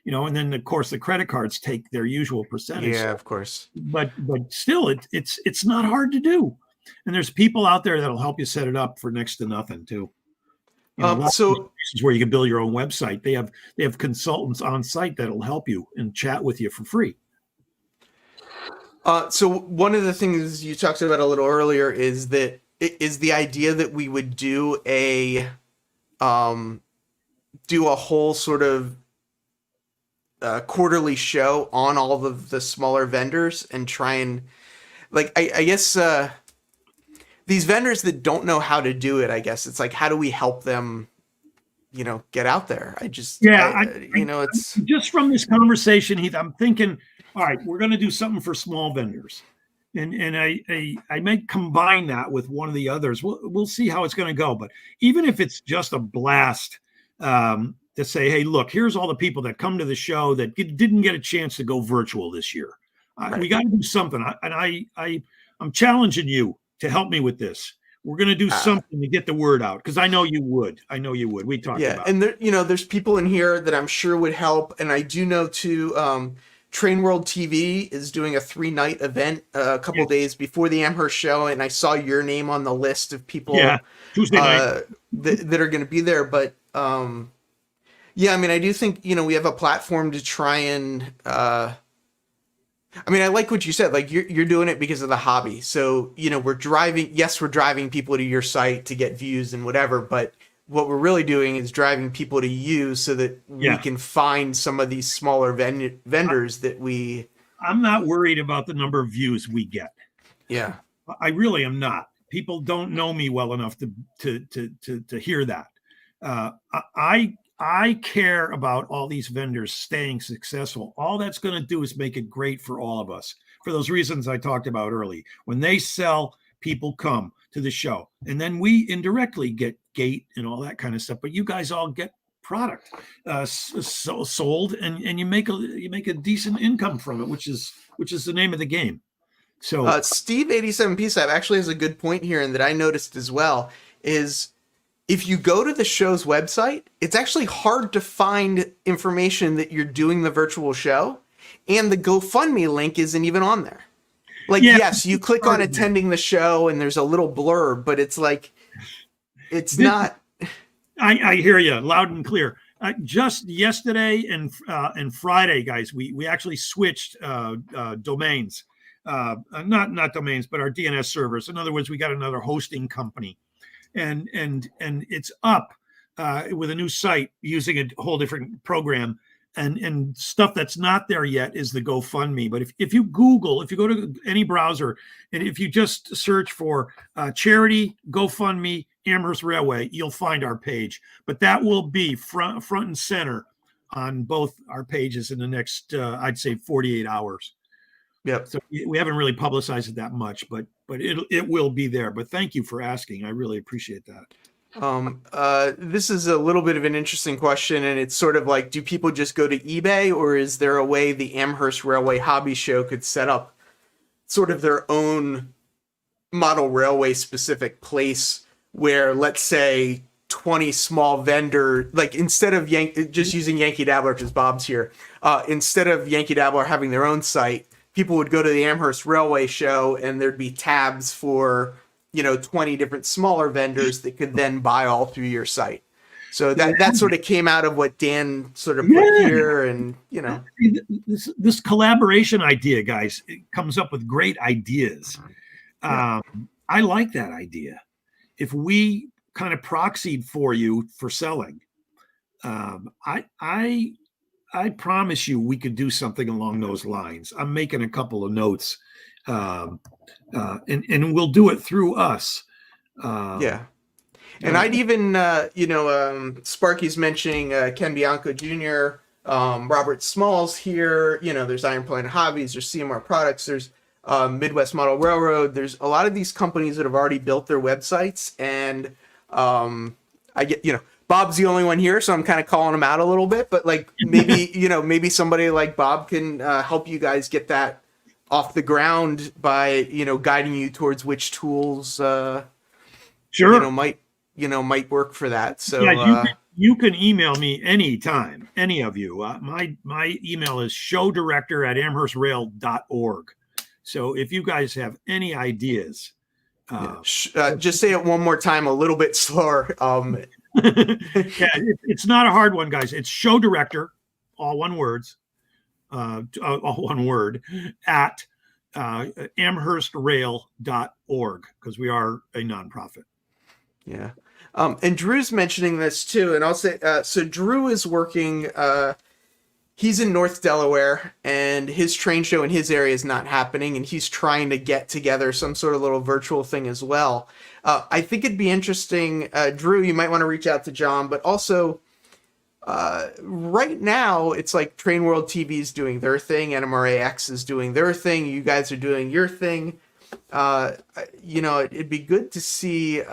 and then of course the credit cards take their usual percentage. Yeah, of course. But still, it's not hard to do. And there's people out there that'll help you set it up for next to nothing too. So places where you can build your own website, they have consultants on site that'll help you and chat with you for free. So one of the things you talked about a little earlier is the idea that we would do a whole sort of quarterly show on all of the smaller vendors and try and I guess these vendors that don't know how to do it, I guess it's like, how do we help them, get out there? It's just from this conversation, Heath, I'm thinking, all right, we're going to do something for small vendors. And I might combine that with one of the others. We'll see how it's going to go. But even if it's just a blast to say, hey, look, here's all the people that come to the show that didn't get a chance to go virtual this year. Right. We got to do something. I'm challenging you to help me with this. We're going to do something to get the word out because I know you would. We talked about it. And there's people in here that I'm sure would help. And I do know too, Train World TV is doing a 3-night event a couple days before the Amherst show, and I saw your name on the list of people Tuesday night that are going to be there. But I mean, I do think we have a platform to try and. I mean, I like what you said. Like you're doing it because of the hobby. So we're driving people to your site to get views and whatever, but what we're really doing is driving people to you so that we can find some of these smaller vendors that I'm not worried about the number of views we get. Yeah. I really am not. People don't know me well enough to hear that. I care about all these vendors staying successful. All that's going to do is make it great for all of us for those reasons I talked about early. When they sell, people come to the show, and then we indirectly get gate and all that kind of stuff. But you guys all get product sold, and you make a decent income from it, which is the name of the game. So Steve 87 PSAP actually has a good point here, and that I noticed as well is if you go to the show's website, it's actually hard to find information that you're doing the virtual show, and the GoFundMe link isn't even on there. Yes, you click on attending the show and there's a little blurb, but it's like, it's not. I hear you loud and clear. Just yesterday and Friday, guys, we actually switched domains, not domains, but our DNS servers. In other words, we got another hosting company, and it's up with a new site using a whole different program. and stuff that's not there yet is the GoFundMe. But if you Google, if you go to any browser, and if you just search for charity GoFundMe Amherst Railway, you'll find our page. But that will be front and center on both our pages in the next, I'd say, 48 hours. Yep. So we haven't really publicized it that much, but it will be there. But thank you for asking. I really appreciate that. This is a little bit of an interesting question, and it's sort of like, do people just go to eBay, or is there a way the Amherst Railway Hobby Show could set up sort of their own model railway specific place where, let's say, 20 small vendor, like instead of just using Yankee Dabbler, because Bob's here, instead of Yankee Dabbler having their own site, people would go to the Amherst Railway Show and there'd be tabs for, 20 different smaller vendors that could then buy all through your site. So that sort of came out of what Dan sort of put here, and this collaboration idea, guys, it comes up with great ideas. I like that idea. If we kind of proxied for you for selling, I promise you we could do something along those lines. I'm making a couple of notes, and we'll do it through us. And I'd even, Sparky's mentioning Ken Bianco Jr., Robert Smalls here. There's Iron Planet Hobbies, there's CMR Products, there's Midwest Model Railroad. There's a lot of these companies that have already built their websites, and I get, Bob's the only one here, so I'm kind of calling him out a little bit. But like maybe, maybe somebody like Bob can help you guys get that off the ground by, guiding you towards which tools, might work for that. So you can email me anytime, any of you. My email is showdirector@amherstrail.org. So if you guys have any ideas, just say it one more time, a little bit slower. It's not a hard one, guys. It's show director, all one word, at amherstrail.org, because we are a nonprofit. Yeah. And Drew's mentioning this too. And I'll say, so Drew is working, he's in North Delaware, and his train show in his area is not happening, and he's trying to get together some sort of little virtual thing as well. I think it'd be interesting, Drew, you might want to reach out to John, but also right now it's like Train World TV is doing their thing, NMRAX is doing their thing, you guys are doing your thing. It'd be good to see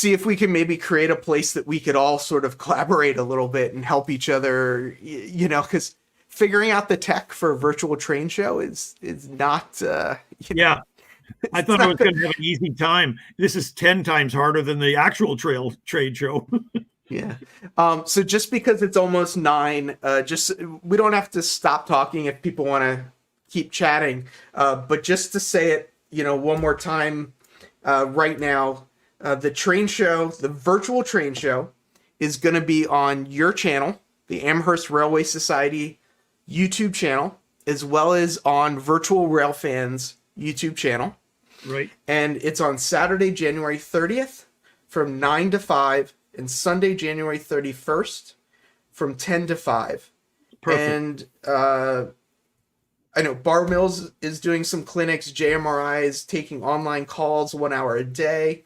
if we can maybe create a place that we could all sort of collaborate a little bit and help each other, because figuring out the tech for a virtual train show is not, I thought I was going to have an easy time. This is 10 times harder than the actual trade show. Yeah. So just because it's almost 9, we don't have to stop talking if people want to keep chatting. But just to say it, one more time, right now, the train show, the virtual train show, is going to be on your channel, the Amherst Railway Society YouTube channel, as well as on Virtual Railfans YouTube channel. Right. And it's on Saturday, January 30th from 9 to 5, and Sunday, January 31st from 10 to 5. Perfect. And I know Bar Mills is doing some clinics, JMRI is taking online calls 1 hour a day.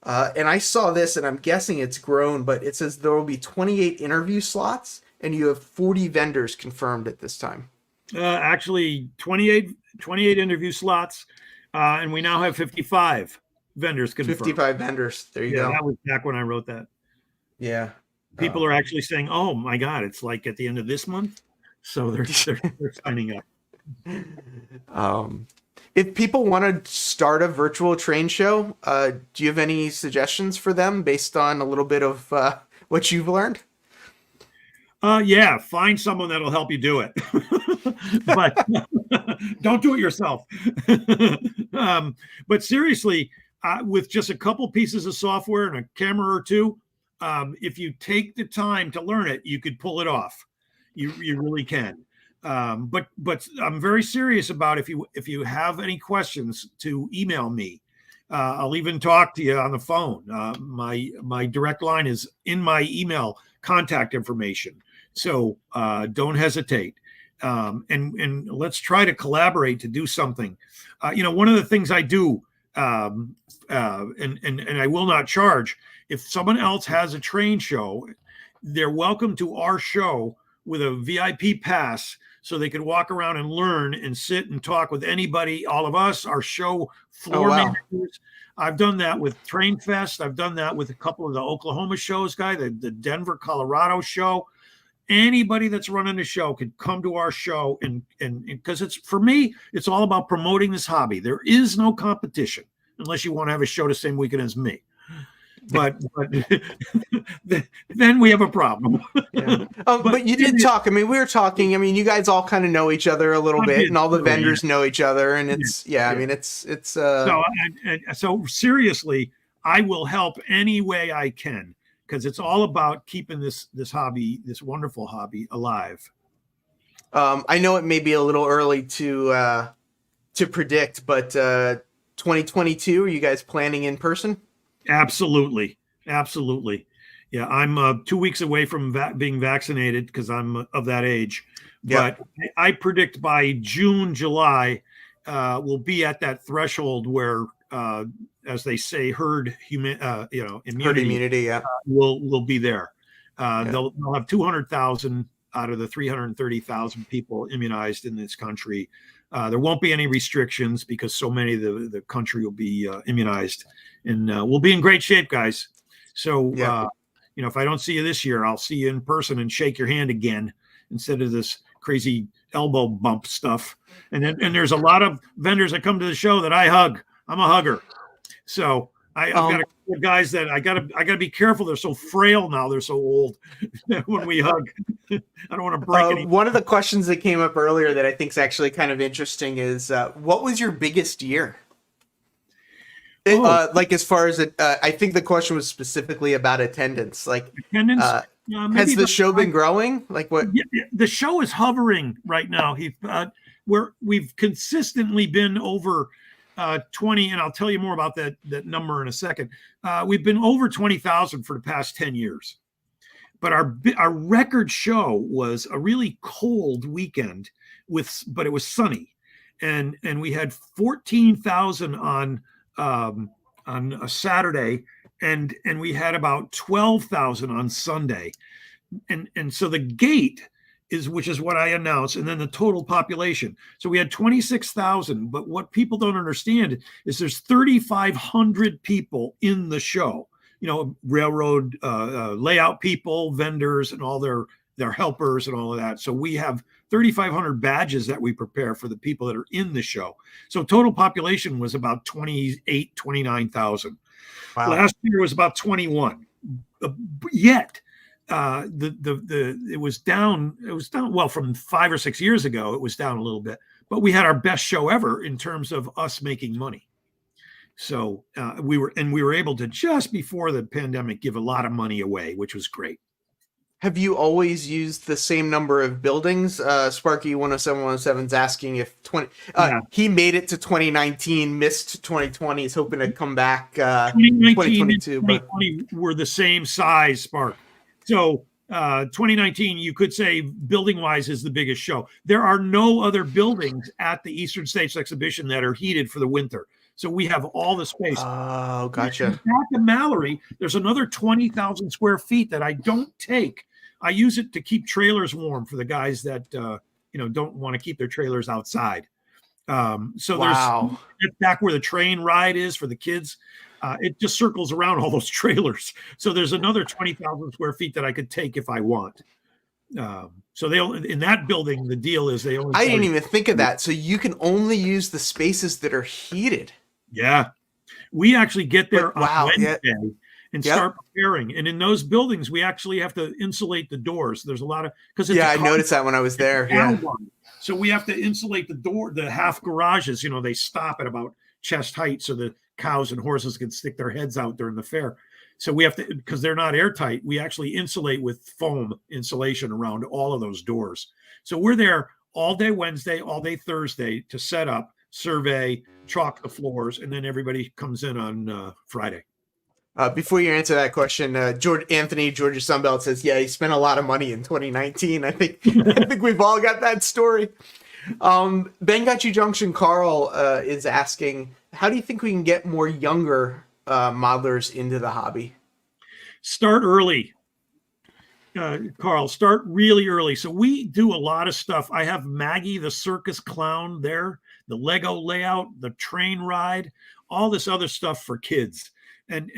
And I saw this, and I'm guessing it's grown, but it says there will be 28 interview slots, and you have 40 vendors confirmed at this time. Actually, 28 interview slots, and we now have 55 vendors confirmed. 55 vendors. There you go. That was back when I wrote that. Yeah. People are actually saying, "Oh my God, it's like at the end of this month," so they're signing up. If people want to start a virtual train show, do you have any suggestions for them based on a little bit of what you've learned? Find someone that'll help you do it, but don't do it yourself. But seriously, with just a couple pieces of software and a camera or two, if you take the time to learn it, you could pull it off. You really can. But I'm very serious about if you have any questions, to email me. I'll even talk to you on the phone. My direct line is in my email contact information. So don't hesitate. And let's try to collaborate to do something. One of the things I do, and I will not charge, if someone else has a train show, they're welcome to our show with a VIP pass so they can walk around and learn and sit and talk with anybody, all of us, our show floor managers. I've done that with Train Fest. I've done that with a couple of the Oklahoma shows, the Denver, Colorado show. Anybody that's running the show can come to our show, and because it's, for me, it's all about promoting this hobby. There is no competition unless you want to have a show the same weekend as me. But then we have a problem. Yeah. But you did talk. I mean, we were talking. I mean, you guys all kind of know each other a little bit, and all the vendors know each other, and it's I mean, it's. So seriously, I will help any way I can, because it's all about keeping this hobby, this wonderful hobby, alive. I know it may be a little early to predict, but 2022, are you guys planning in person? Absolutely. Yeah, I'm 2 weeks away from being vaccinated because I'm of that age. But I predict by June, July, we'll be at that threshold where, as they say, herd immunity. Herd immunity, will be there. They'll have 200,000 out of the 330,000 people immunized in this country. There won't be any restrictions because so many of the country will be immunized, and we'll be in great shape, guys. So, if I don't see you this year, I'll see you in person and shake your hand again instead of this crazy elbow bump stuff. And there's a lot of vendors that come to the show that I hug. I'm a hugger. So I've got a couple of guys that I gotta be careful. They're so frail now. They're so old when we hug. I don't want to break anything. One of the questions that came up earlier that I think is actually kind of interesting is, what was your biggest year? Like, as far as I think the question was specifically about attendance. Like, attendance. Has the show been growing? Like, what? Yeah, the show is hovering right now. We've consistently been over 20, and I'll tell you more about that number in a second. We've been over 20,000 for the past 10 years. But our record show was a really cold weekend but it was sunny, and we had 14,000 on a Saturday, and we had about 12,000 on Sunday, and so the gate which is what I announced, and then the total population. So we had 26,000, but what people don't understand is there's 3,500 people in the show. Railroad layout people, vendors, and all their helpers and all of that. So we have 3,500 badges that we prepare for the people that are in the show. So total population was about 29,000. Wow. Last year was about 21. Yet it was down. Well, from 5 or 6 years ago, it was down a little bit. But we had our best show ever in terms of us making money. So we were able to, just before the pandemic, give a lot of money away, which was great. Have you always used the same number of buildings? Sparky 107 is asking if he made it to 2019, missed 2020, he's hoping to come back 2022. And 2020 were the same size, Spark. So 2019, you could say building-wise is the biggest show. There are no other buildings at the Eastern States Exhibition that are heated for the winter. So we have all the space. Oh, gotcha. Back in Mallory, there's another 20,000 square feet that I don't take. I use it to keep trailers warm for the guys that don't want to keep their trailers outside. So there's back where the train ride is for the kids. It just circles around all those trailers. So there's another 20,000 square feet that I could take if I want. So in that building, the deal is they only. I didn't even think of that. So you can only use the spaces that are heated. Yeah, we actually get there on Wednesday and start preparing. And in those buildings, we actually have to insulate the doors. There's a lot of I noticed that when I was there. Yeah. So we have to insulate the door, the half garages. They stop at about chest height so the cows and horses can stick their heads out during the fair. So we have to, because they're not airtight, we actually insulate with foam insulation around all of those doors. So we're there all day Wednesday, all day Thursday to set up. survey, chalk the floors, and then everybody comes in on Friday. Before you answer that question, Anthony, Georgia Sunbelt says, yeah, he spent a lot of money in 2019. I think we've all got that story. Benghazi Junction Carl is asking, how do you think we can get more younger modelers into the hobby? Start early. Carl, start really early. So we do a lot of stuff. I have Maggie, the circus clown there, the Lego layout, the train ride, all this other stuff for kids. And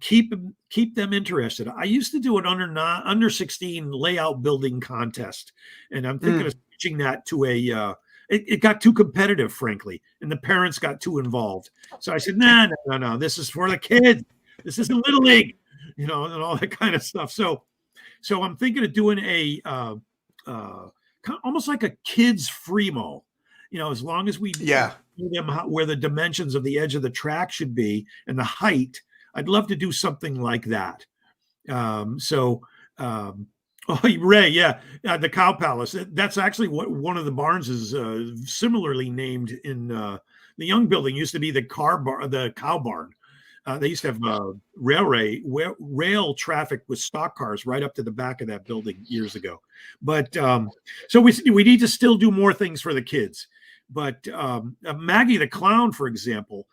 keep them interested. I used to do an under 16 layout building contest, and I'm thinking of switching that to it got too competitive, frankly, and the parents got too involved. So I said, no, this is for the kids. This isn't Little League, and all that kind of stuff. So I'm thinking of doing almost like a kids Fremo, as long as we them where the dimensions of the edge of the track should be and the height. I'd love to do something like that. Ray, the Cow Palace. That's actually what one of the barns is similarly named in the Young building. Used to be the cow barn. They used to have rail traffic with stock cars right up to the back of that building years ago. But so we need to still do more things for the kids. But Maggie the clown, for example,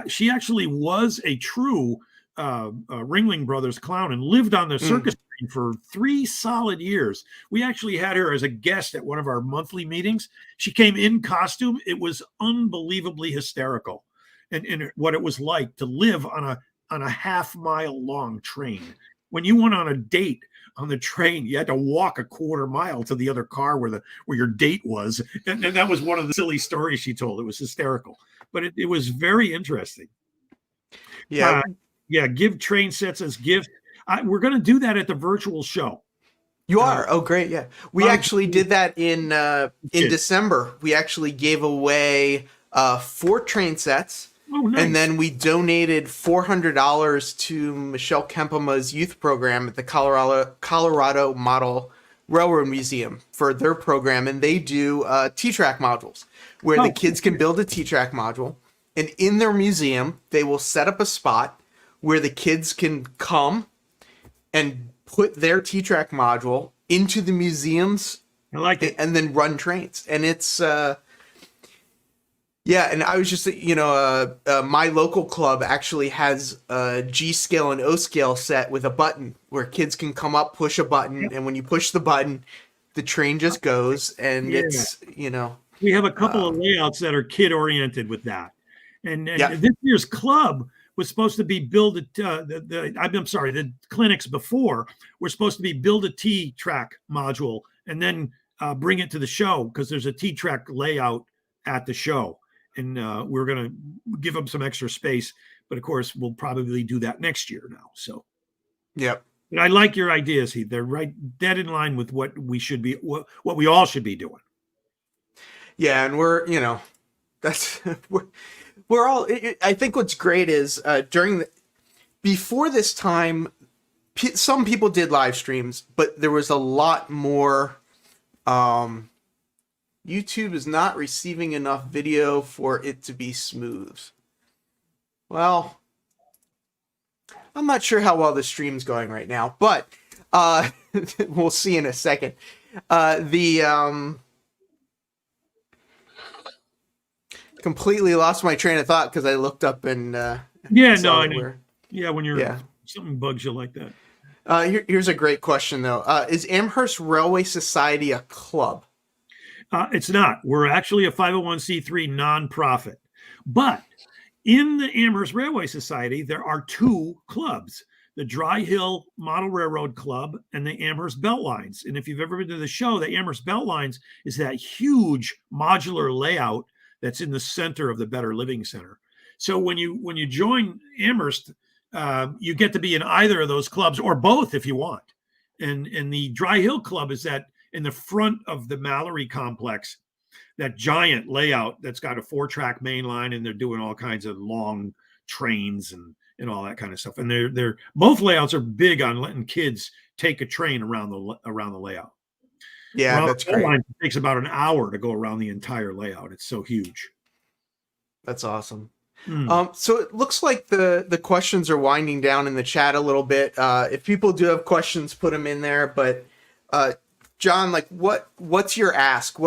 she actually was a true Ringling Brothers clown and lived on the circus train for 3 solid years. We actually had her as a guest at one of our monthly meetings. She came in costume. It was unbelievably hysterical, and what it was like to live on a half-mile long train. When you went on a date on the train, you had to walk a quarter mile to the other car where your date was. And that was one of the silly stories she told. It was hysterical, but it was very interesting. Yeah. Give train sets as gifts. We're going to do that at the virtual show. You are? Oh, great. Yeah. We actually did that in December. We actually gave away 4 train sets. Oh, nice. And then we donated $400 to Michelle Kempema's youth program at the Colorado Model Railroad Museum for their program. And they do T-Trak modules where the kids can build a T-Trak module. And in their museum, they will set up a spot where the kids can come and put their T-Trak module into the museums. I like it. And then run trains. And it's... and I was just, my local club actually has a G scale and O scale set with a button where kids can come up, push a button, and when you push the button, the train just goes, and it's, We have a couple of layouts that are kid oriented with that, and this year's club was supposed to be build the clinics before were supposed to be build a T-Trak module and then bring it to the show because there's a T-Trak layout at the show. And we're going to give them some extra space. But, of course, we'll probably do that next year now. So, yep. But I like your ideas, Heath. They're right dead in line with what we should be, what we all should be doing. Yeah, and we're all, I think what's great is before this time, some people did live streams, but there was a lot more, YouTube is not receiving enough video for it to be smooth. Well, I'm not sure how well the stream's going right now, but we'll see in a second. Completely lost my train of thought because I looked up and I know. Yeah, when something bugs you like that. Here's a great question though. Is Amherst Railway Society a club? It's not. We're actually a 501c3 nonprofit. But in the Amherst Railway Society, there are 2 clubs, the Dry Hill Model Railroad Club and the Amherst Beltlines. And if you've ever been to the show, the Amherst Beltlines is that huge modular layout that's in the center of the Better Living Center. So when you join Amherst, you get to be in either of those clubs or both if you want. And the Dry Hill Club is that in the front of the Mallory complex, that giant layout that's got a 4-track main line, and they're doing all kinds of long trains and all that kind of stuff. And they're both layouts are big on letting kids take a train around the layout. Yeah, that's great. It takes about an hour to go around the entire layout. It's so huge. That's awesome. Mm. So it looks like the questions are winding down in the chat a little bit. If people do have questions, put them in there. But John, like, what's your ask?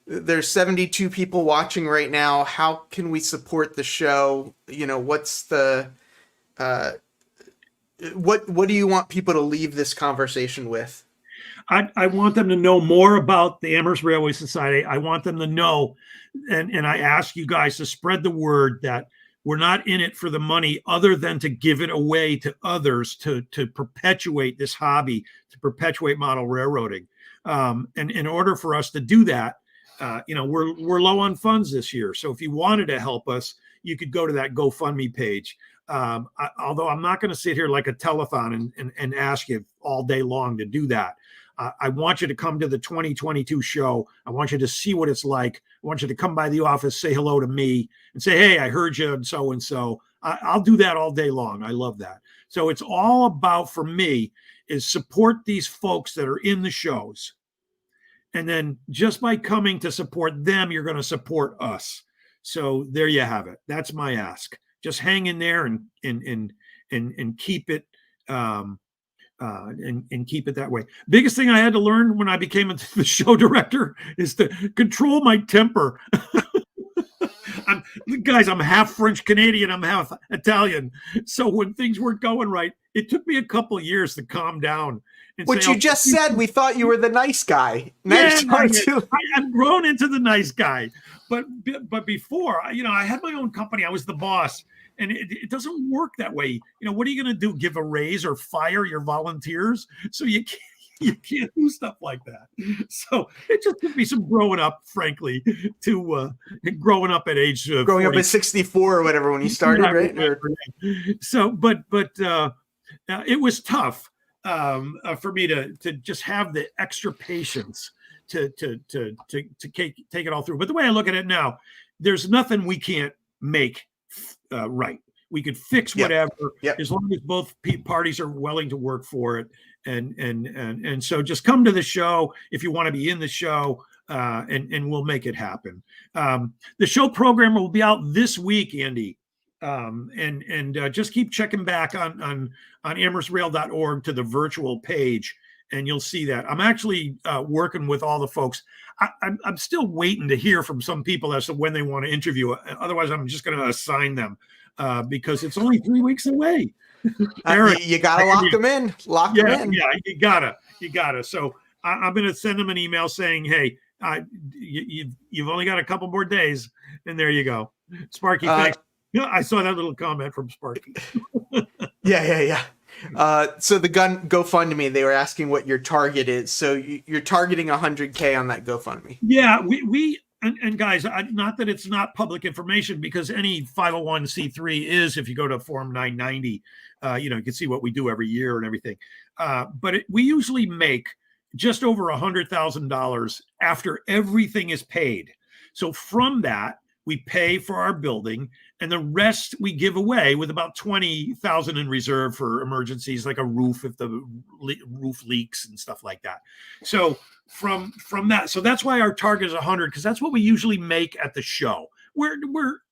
There's 72 people watching right now. How can we support the show? You know, what's the what do you want people to leave this conversation with? I want them to know more about the Amherst Railway Society. I want them to know, and I ask you guys to spread the word that we're not in it for the money other than to give it away to others to perpetuate this hobby, to perpetuate model railroading. And in order for us to do that, we're low on funds this year. So if you wanted to help us, you could go to that GoFundMe page. Although I'm not going to sit here like a telethon and ask you all day long to do that. I want you to come to the 2022 show. I want you to see what it's like. I want you to come by the office, say hello to me, and say, hey, I heard you and so and so. I'll do that all day long. I love that. So it's all about, for me, is support these folks that are in the shows. And then just by coming to support them, you're going to support us. So there you have it. That's my ask. Just hang in there and keep it and keep it that way. Biggest thing I had to learn when I became the show director is to control my temper. I'm half French Canadian, I'm half Italian. So when things weren't going right, it took me a couple of years to calm down. What you just said, we thought you were the nice guy. I've grown into the nice guy. But before, I had my own company. I was the boss. And it doesn't work that way. What are you going to do? Give a raise or fire your volunteers? So you can't do stuff like that. So it just took me some growing up, frankly, to growing up at age growing 40. Up at 64 or whatever when you started, right? So, but it was tough for me to just have the extra patience to take it all through. But the way I look at it now, there's nothing we can't make right. We could fix whatever as long as both parties are willing to work for it. And so just come to the show if you want to be in the show, and we'll make it happen. The show program will be out this week, Andy. And just keep checking back on amherstrail.org to the virtual page, and you'll see that. I'm actually working with all the folks. I'm still waiting to hear from some people as to when they want to interview. Otherwise, I'm just going to assign them because it's only 3 weeks away. You got to lock them in. Lock them in. Yeah, you gotta. So I'm going to send them an email saying, hey, you've only got a couple more days, and there you go. Sparky, thanks. I saw that little comment from Sparky. Yeah. So the GoFundMe, they were asking what your target is. So you're targeting 100K on that GoFundMe. Yeah, we and guys, not that it's not public information, because any 501c3 is, if you go to Form 990, you can see what we do every year and everything. But we usually make just over $100,000 after everything is paid. So from that, we pay for our building, and the rest we give away, with about $20,000 in reserve for emergencies like a roof if the roof leaks and stuff like that. So from that, so that's why our target is 100, because that's what we usually make at the show.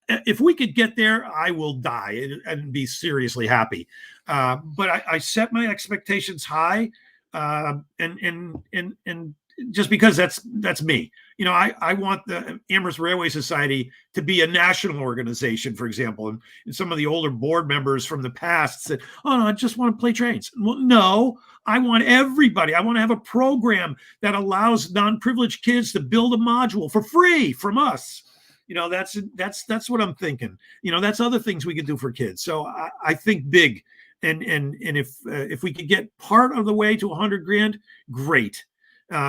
If we could get there, I will die and be seriously happy. But I set my expectations high, and just because that's me. I want the Amherst Railway Society to be a national organization, for example. And some of the older board members from the past said, oh, no, I just want to play trains. Well, no, I want everybody. I want to have a program that allows non-privileged kids to build a module for free from us. That's what I'm thinking. That's other things we could do for kids. So I think big. And if we could get part of the way to 100 grand, great.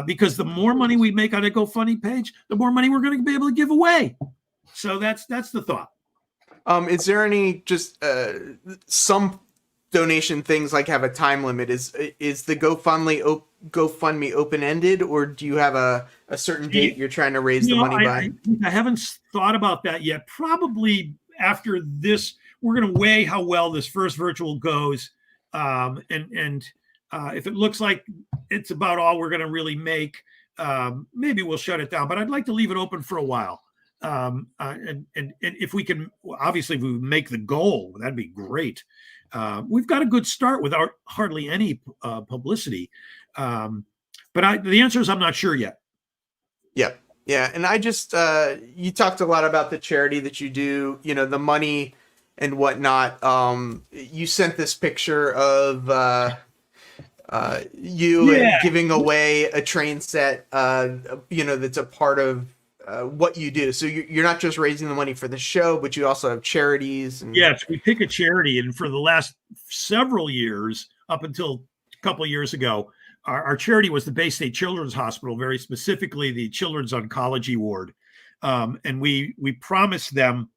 Because the more money we make on a GoFundMe page, the more money we're going to be able to give away. So that's the thought. Is there any just some donation things like have a time limit? Is the GoFundMe open-ended, or do you have a certain date you're trying to raise the money by? I haven't thought about that yet. Probably after this, we're going to weigh how well this first virtual goes, and if it looks like it's about all we're going to really make, maybe we'll shut it down. But I'd like to leave it open for a while. and if we can, obviously, if we make the goal, that'd be great. We've got a good start without hardly any publicity. But the answer is I'm not sure yet. Yep. Yeah. And I just, you talked a lot about the charity that you do, you know, the money and whatnot. You sent this picture of you giving away a train set, you know, that's a part of what you do. So you're not just raising the money for the show, but you also have charities. And... Yes, we pick a charity. And for the last several years, up until a couple of years ago, our charity was the Bay State Children's Hospital, very specifically the Children's Oncology Ward. And we promised them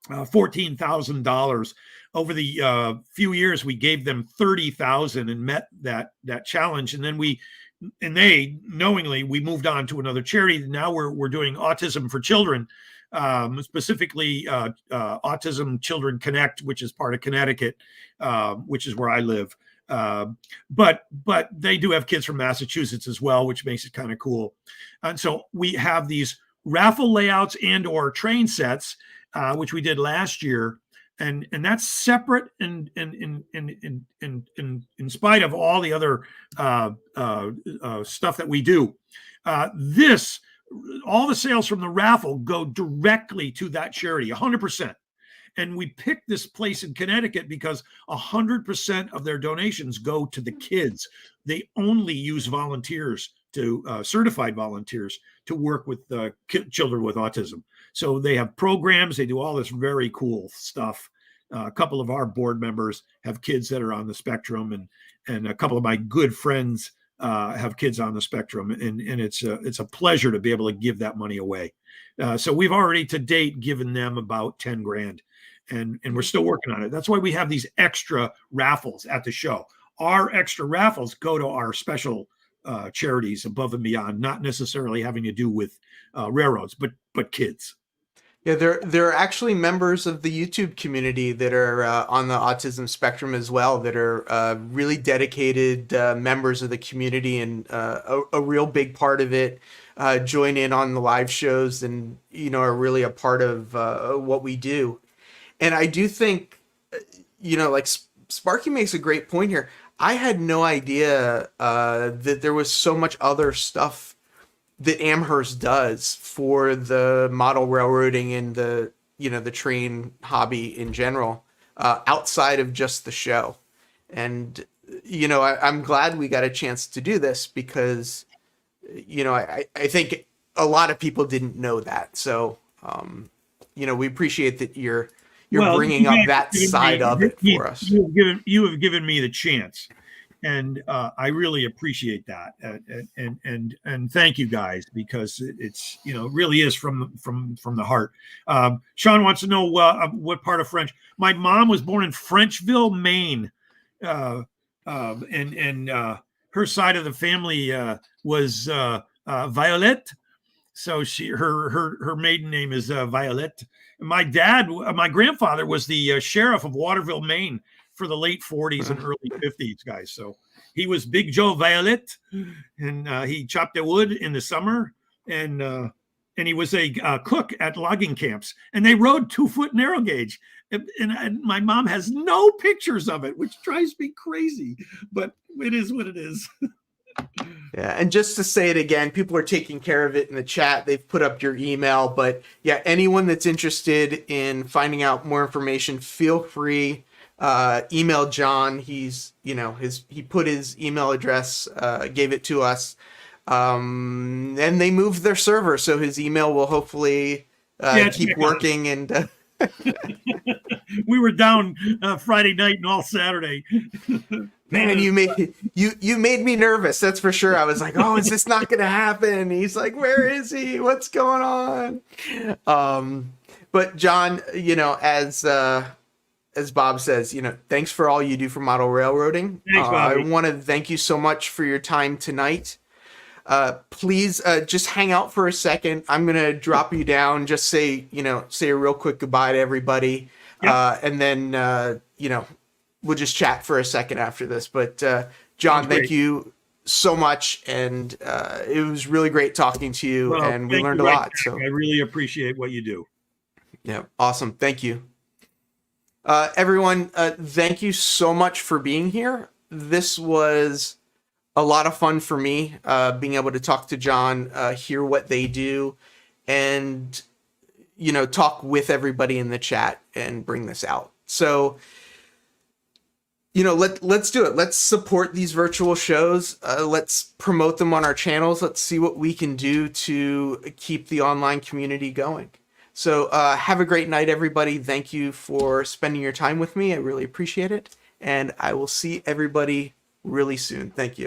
$14,000. Over the few years, we gave them $30,000 and met that challenge. And then they knowingly, we moved on to another charity. Now we're doing Autism for Children, specifically Autism Children Connect, which is part of Connecticut, which is where I live. But they do have kids from Massachusetts as well, which makes it kind of cool. And so we have these raffle layouts and or train sets, which we did last year. And that's separate and in spite of all the other stuff that we do. All the sales from the raffle go directly to that charity, 100%. And we picked this place in Connecticut because 100% of their donations go to the kids. They only use volunteers, certified volunteers, to work with children with autism. So they have programs. They do all this very cool stuff. A couple of our board members have kids that are on the spectrum, and a couple of my good friends have kids on the spectrum. And it's a pleasure to be able to give that money away. So we've already to date given them about 10 grand. And we're still working on it. That's why we have these extra raffles at the show. Our extra raffles go to our special charities above and beyond, not necessarily having to do with railroads, but kids. Yeah, there are actually members of the YouTube community that are on the autism spectrum as well, that are really dedicated members of the community, and a real big part of it. Join in on the live shows, and you know, are really a part of what we do. And I do think, you know, like Sparky makes a great point here. I had no idea that there was so much other stuff that Amherst does for the model railroading and the, you know, the train hobby in general, outside of just the show. And, you know, I'm glad we got a chance to do this because, you know, I think a lot of people didn't know that. So, you know, we appreciate that you're bringing up that side of it for us. You have given me the chance, and I really appreciate that. And thank you guys, because it's, you know, it really is from the heart. Sean wants to know what part of French. My mom was born in Frenchville, Maine, and her side of the family was Violette. So her maiden name is Violette. My grandfather was the sheriff of Waterville, Maine, for the late 40s and early 50s, guys. So he was Big Joe Violette, and he chopped the wood in the summer, and he was a cook at logging camps, and they rode 2-foot narrow gauge. And my mom has no pictures of it, which drives me crazy, but it is what it is. Yeah, and just to say it again, people are taking care of it in the chat. They've put up your email, but yeah, anyone that's interested in finding out more information, feel free, email John. He's, you know, he put his email address, gave it to us, and they moved their server, so his email will hopefully keep working. And we were down Friday night and all Saturday. Man, you made me nervous. That's for sure. I was like, "Oh, is this not going to happen?" He's like, "Where is he? What's going on?" But John, you know, as Bob says, you know, thanks for all you do for model railroading. Thanks, Bobby. I want to thank you so much for your time tonight. Please just hang out for a second. I'm going to drop you down. Just say a real quick goodbye to everybody. Yep. And then, you know, we'll just chat for a second after this. But John, thank you so much, and it was really great talking to you, Well, and we thank learned you a right lot. back. So I really appreciate what you do. yeah, awesome. Thank you. Everyone, thank you so much for being here. This was a lot of fun for me, being able to talk to John, hear what they do, and talk with everybody in the chat and bring this out. So let's do it. Let's support these virtual shows. Let's promote them on our channels. Let's see what we can do to keep the online community going. So have a great night, everybody. Thank you for spending your time with me. I really appreciate it. And I will see everybody really soon. Thank you.